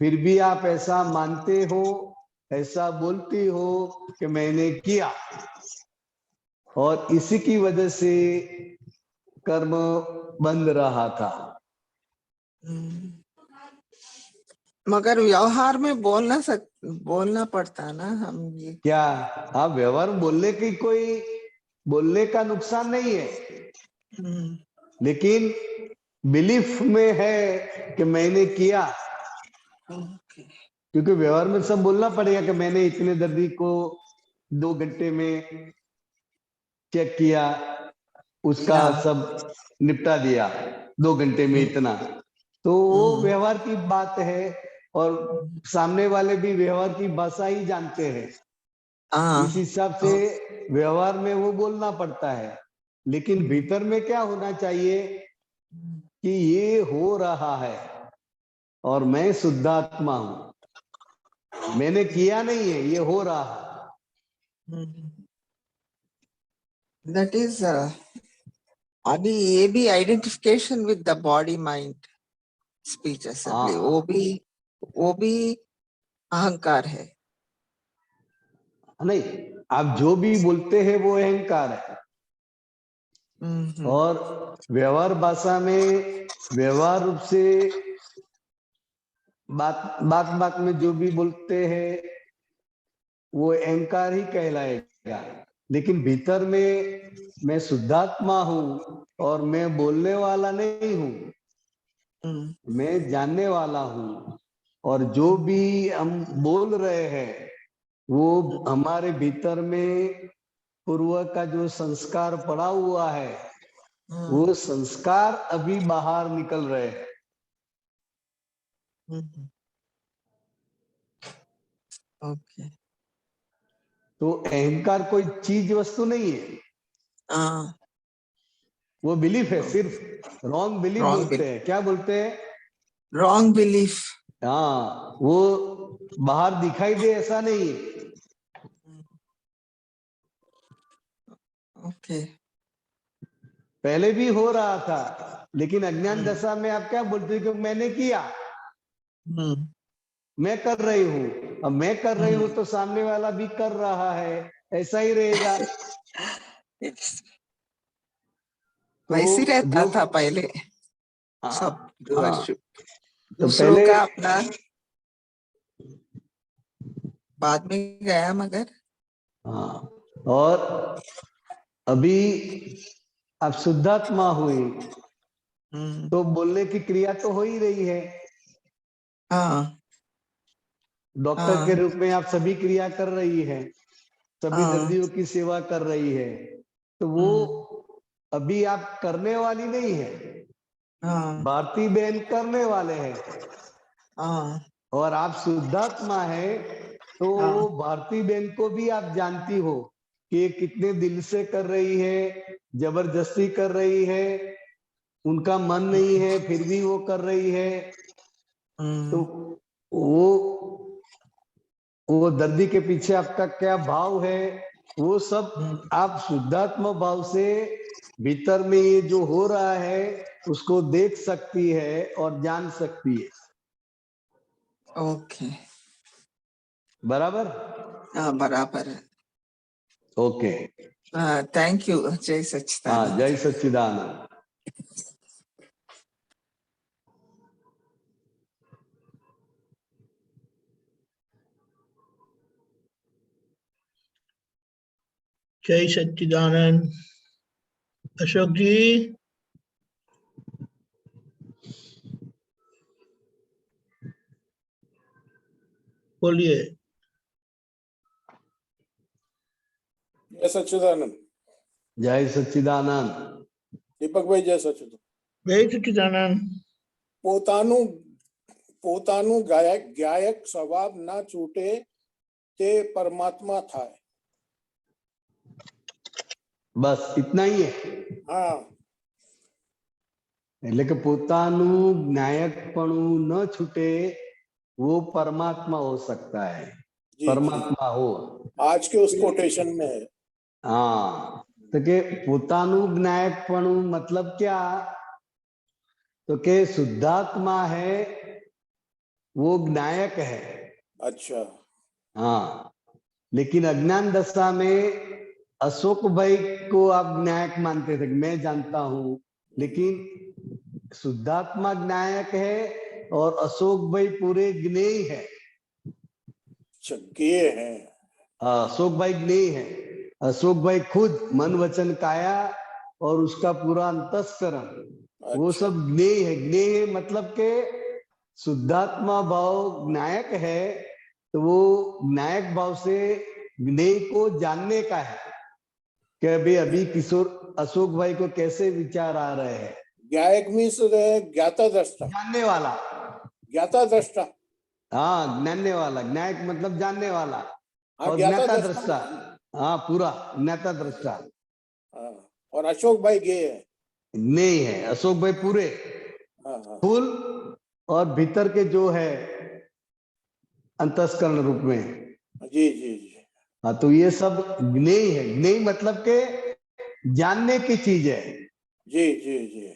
फिर भी आप ऐसा मानते हो, ऐसा बोलती हो कि मैंने किया, और इसी की वजह से कर्म बंद रहा था। मगर व्यवहार में बोलना पड़ता ना हम ये। क्या आप व्यवहार बोलने का नुकसान नहीं है, लेकिन बिलीफ में है कि मैंने किया। क्योंकि व्यवहार में सब बोलना पड़ेगा कि मैंने इतने दर्दी को 2 घंटे में चेक किया, उसका सब निपटा दिया 2 घंटे में इतना। तो वो व्यवहार की बात है और सामने वाले भी व्यवहार की भाषा ही जानते हैं। इस हिसाब से व्यवहार में वो बोलना पड़ता है। लेकिन भीतर में क्या होना चाहिए कि ये हो रहा है और मैं शुद्धात्मा हूं, मैंने किया नहीं है, ये हो रहा है। That is अभी ये भी identification with the body mind speech assembly, वो भी अहंकार है। नहीं, आप जो भी बोलते हैं वो अहंकार है। और व्यवहार भाषा में व्यवहार रूप से बात में जो भी बोलते हैं वो अहंकार ही कहलाएगा। लेकिन भीतर में मैं शुद्धात्मा हूं और मैं बोलने वाला नहीं हूं, मैं जानने वाला हूं। और जो भी हम बोल रहे हैं वो हमारे भीतर में पूर्व का जो संस्कार पड़ा हुआ है, वो संस्कार अभी बाहर निकल रहे हैं। ओके। तो अहंकार कोई चीज वस्तु नहीं है, वो बिलीफ है, सिर्फ रॉन्ग बिलीफ बोलते हैं। क्या बोलते हैं? Wrong belief. हाँ, वो बाहर दिखाई दे ऐसा नहीं है। ओके। पहले भी हो रहा था, लेकिन अज्ञान दशा में आप क्या बोलते हो कि मैंने किया, मैं कर रही हूं। अब मैं कर रही हूं तो सामने वाला भी कर रहा है, ऐसा ही रहेगा। वैसे रहता था पहले सब। तो दूसरों पहले का अपना बाद में गया मगर। और अभी अब शुद्धात्मा हुई तो बोलने की क्रिया तो हो ही रही है। डॉक्टर के रूप में आप सभी क्रिया कर रही है, सभी दर्दियों की सेवा कर रही है, तो वो अभी आप करने वाली नहीं है, भारती बहन करने वाले हैं। और आप शुद्धात्मा है तो भारती बहन को भी आप जानती हो कि कितने दिल से कर रही है, जबरदस्ती कर रही है, उनका मन नहीं है फिर भी वो कर रही है। तो वो दर्दी के पीछे आपका क्या भाव है, वो सब आप शुद्धात्मा भाव से भीतर में ये जो हो रहा है उसको देख सकती है और जान सकती है। ओके। बराबर? बराबर। ओके। Thank you. जय सच्चिदानंद। जय सच्चिदानंद। जय सच्चिदानंद। अशोक जी बोलिए। जय सच्चिदानंद। जय सच्चिदानंद। दीपक भाई जय सच्चिदानंद। जय सच्चिदानंद। પોતાનું ગાયક સ્વભાવ ના છૂટે તે પરમાત્મા થાય। बस इतना ही है। हाँ, એટલે કે પોતાનું જ્ઞાયકપણું ન છૂટે वो परमात्मा हो सकता है। परमात्मा हो आज के उस कोटेशन में है। हाँ, तो के પોતાનું જ્ઞાયકપણું मतलब क्या? तो के शुद्धात्मा है वो ज्ञायक है। अच्छा। हाँ, लेकिन अज्ञान दशा में अशोक भाई को आप ज्ञायक मानते थे, मैं जानता हूं, लेकिन शुद्धात्मा ज्ञायक है और अशोक भाई पूरे ज्ञेय है। अशोक भाई ज्ञेय है। अशोक भाई खुद मन वचन काया और उसका पूरा अंतस्करण वो सब ज्ञेय है। ज्ञेय मतलब के शुद्धात्मा भाव ज्ञायक है, तो वो ज्ञायक भाव से ज्ञेय को जानने का है कि अभी किशोर अशोक भाई को कैसे विचार आ रहे हैं। ज्ञायक मीन्स ज्ञाता दृष्टा, जानने वाला, ज्ञाता दृष्टा। हाँ, जानने वाला। ज्ञायक मतलब जानने वाला और ज्ञाता ज्ञाता दृष्टा। हाँ, पूरा ज्ञाता दृष्टा। और अशोक भाई गे है। नहीं है, अशोक भाई पूरे हाँ। फुल और भीतर के जो है अंतस्करण रूप में। जी जी जी। हाँ, तो ये सब ज्ञेय है। ज्ञेय मतलब के जानने की चीज है। जी जी जी।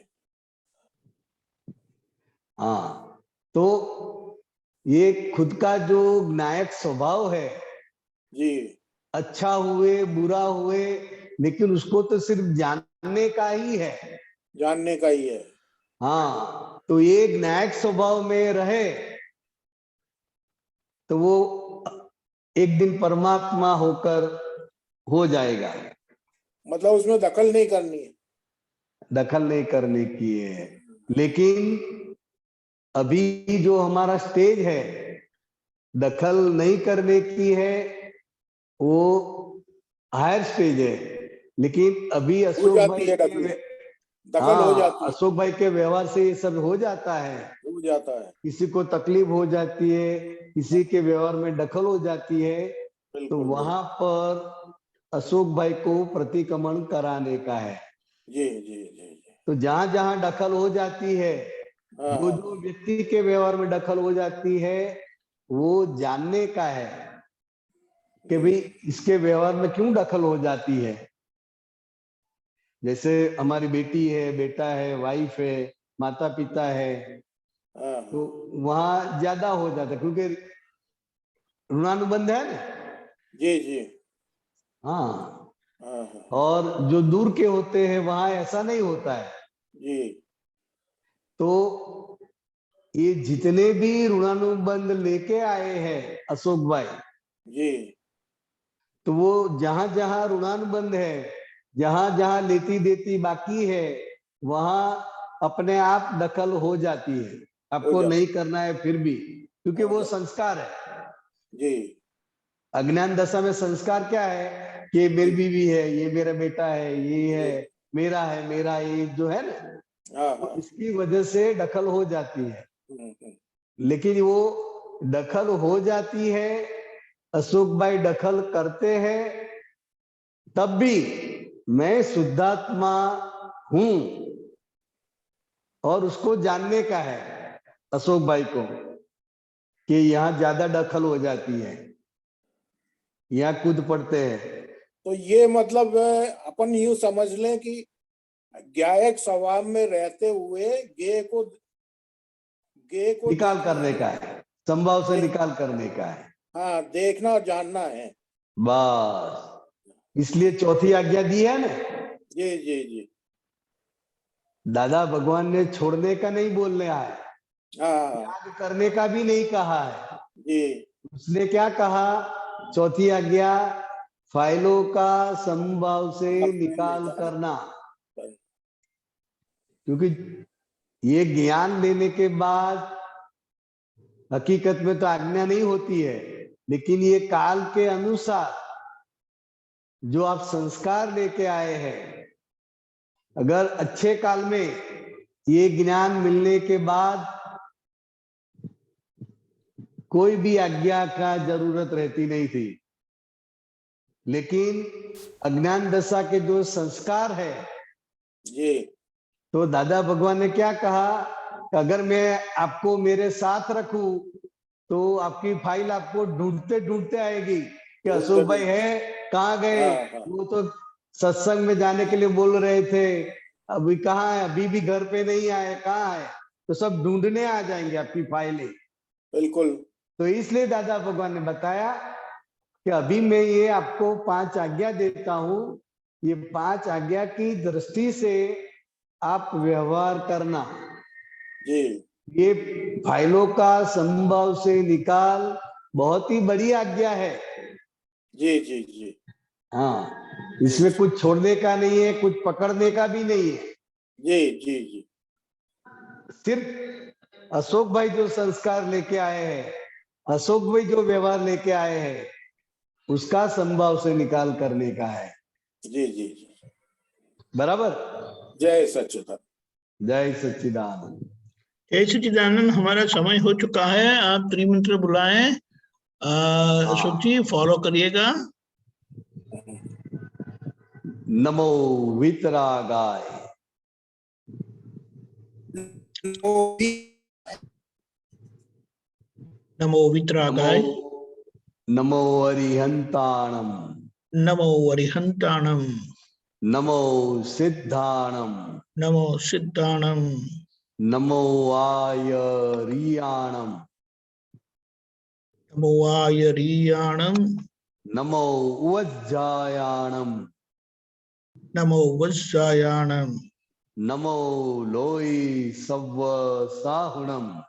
हाँ, तो ये खुद का जो ज्ञायक स्वभाव है, जी अच्छा हुए बुरा हुए, लेकिन उसको तो सिर्फ जानने का ही है। जानने का ही है। हाँ, तो ये ज्ञायक स्वभाव में रहे तो वो एक दिन परमात्मा होकर हो जाएगा। मतलब उसमें दखल नहीं करनी है। दखल नहीं करने की है। लेकिन अभी जो हमारा स्टेज है दखल नहीं करने की है, वो हायर स्टेज है। लेकिन अभी हो अशोक जाती भाई है के दखल। दखल हो हाँ, जाती है। अशोक भाई के व्यवहार से ये सब हो जाता है। हो जाता है। किसी को तकलीफ हो जाती है, किसी के व्यवहार में दखल हो जाती है, तो बिल्कुल वहां पर अशोक भाई को प्रतिक्रमण कराने का है। जी जी जी जी। तो जहां जहां दखल हो जाती है, हाँ जो जो व्यक्ति के व्यवहार में दखल हो जाती है, वो जानने का है कि भाई इसके व्यवहार में क्यों दखल हो जाती है। जैसे हमारी बेटी है, बेटा है, वाइफ है, माता पिता है, हाँ तो वहां ज्यादा हो जाता है क्योंकि ऋणानुबंध है ना। जी जी। हाँ, हाँ हाँ और जो दूर के होते हैं वहां ऐसा नहीं होता है। जी तो ये जितने भी ऋणानुबंध लेके आए हैं अशोक भाई, जी तो वो जहां जहां ऋणानुबंध है, जहां जहां लेती देती बाकी है, वहां अपने आप दखल हो जाती है। आपको जाती नहीं करना है फिर भी, क्योंकि हो वो जाती। संस्कार है। जी अज्ञान दशा में संस्कार क्या है कि ये मेरी बीवी है, ये मेरा बेटा है, ये है मेरा है, मेरा ये जो है ना, हाँ तो हाँ। इसकी वजह से दखल हो जाती है। हम्म। लेकिन वो दखल हो जाती है, अशोक भाई दखल करते हैं, तब भी मैं शुद्धात्मा हूं, और उसको जानने का है अशोक भाई को कि यहां ज्यादा दखल हो जाती है, यहाँ कूद पड़ते हैं। तो ये मतलब अपन यूं समझ लें कि ज्ञायक स्वभाव में रहते हुए गे को निकाल देखना करने का है, संभव से है। निकाल करने का है। हाँ, देखना और जानना है। बस इसलिए चौथी आज्ञा दी है ना। जी जी जी। दादा भगवान ने छोड़ने का नहीं बोलने आया, हाँ त्याग करने का भी नहीं कहा है। जी उसने क्या कहा, चौथी आज्ञा, फाइलों का संभव से निकाल करना। क्योंकि ये ज्ञान देने के बाद हकीकत में तो आज्ञा नहीं होती है, लेकिन ये काल के अनुसार जो आप संस्कार लेके आए हैं, अगर अच्छे काल में ये ज्ञान मिलने के बाद कोई भी आज्ञा का जरूरत रहती नहीं थी, लेकिन अज्ञान दशा के जो संस्कार है, जी तो दादा भगवान ने क्या कहा कि अगर मैं आपको मेरे साथ रखूं तो आपकी फाइल आपको ढूंढते ढूंढते आएगी कि अशोक भाई है, कहाँ गए। हाँ हाँ वो तो सत्संग में जाने के लिए बोल रहे थे, अभी कहाँ है, अभी भी घर पे नहीं आए, कहाँ है, तो सब ढूंढने आ जाएंगे आपकी फाइलें। बिल्कुल। तो इसलिए दादा भगवान ने बताया कि अभी मैं ये आपको 5 आज्ञा देता हूं, ये 5 आज्ञा की दृष्टि से आप व्यवहार करना। जी ये फाइलों का संभव से निकाल बहुत ही बड़ी आज्ञा है। जी जी जी हाँ, इसमें कुछ छोड़ने का नहीं है, कुछ पकड़ने का भी नहीं है। जी जी जी। सिर्फ अशोक भाई जो संस्कार लेके आए हैं, अशोक भाई जो व्यवहार लेके आए हैं, उसका संभव से निकाल करने का है। जी जी जी। बराबर। जय सच्चिदानंद। जय सच्चिदानंद। जय सच्चिदानंद। हमारा समय हो चुका है, आप त्रिमंत्र बुलाएं। अशोक जी फॉलो करिएगा। नमो वितरागाय, नमो वितरागाय, नमो अरिहंताणम, नमो अरिहंताणम, नमो सिद्धाणम, नमो सिद्धाणम, नमो आयरियाणम, नमो आयरियाणम, नमो वज्जायाणम, नमो वज्रायाणम, नमो लोई सव्व साहुणम,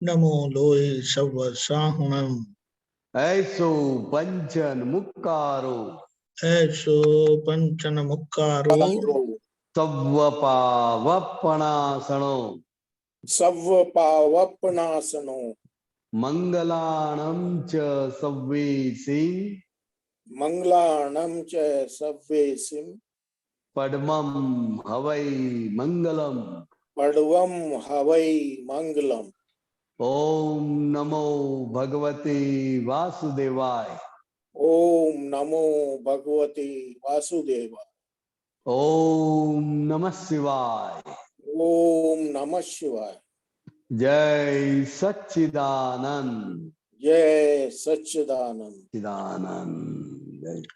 नमो लोहे सव साहुणम, ऐसो पंचन मुक्कारो, ऐसो पंचन मुक्कारो, सव्वपावपणासनो, सव्व पावपनासनो, मंगलाणं च सव्वेसि, मंगलाणं च सव्वेसिं, पद्मं हवै मंगलम। पड्वं हवै मंगलम्। ओम नमो भगवते वासुदेवाय, ओम नमो भगवते वासुदेवाय। ओम नमः शिवाय। ओम नमः शिवाय। जय सच्चिदानंद, जय सच्चिदानंद। चिदानंद जय।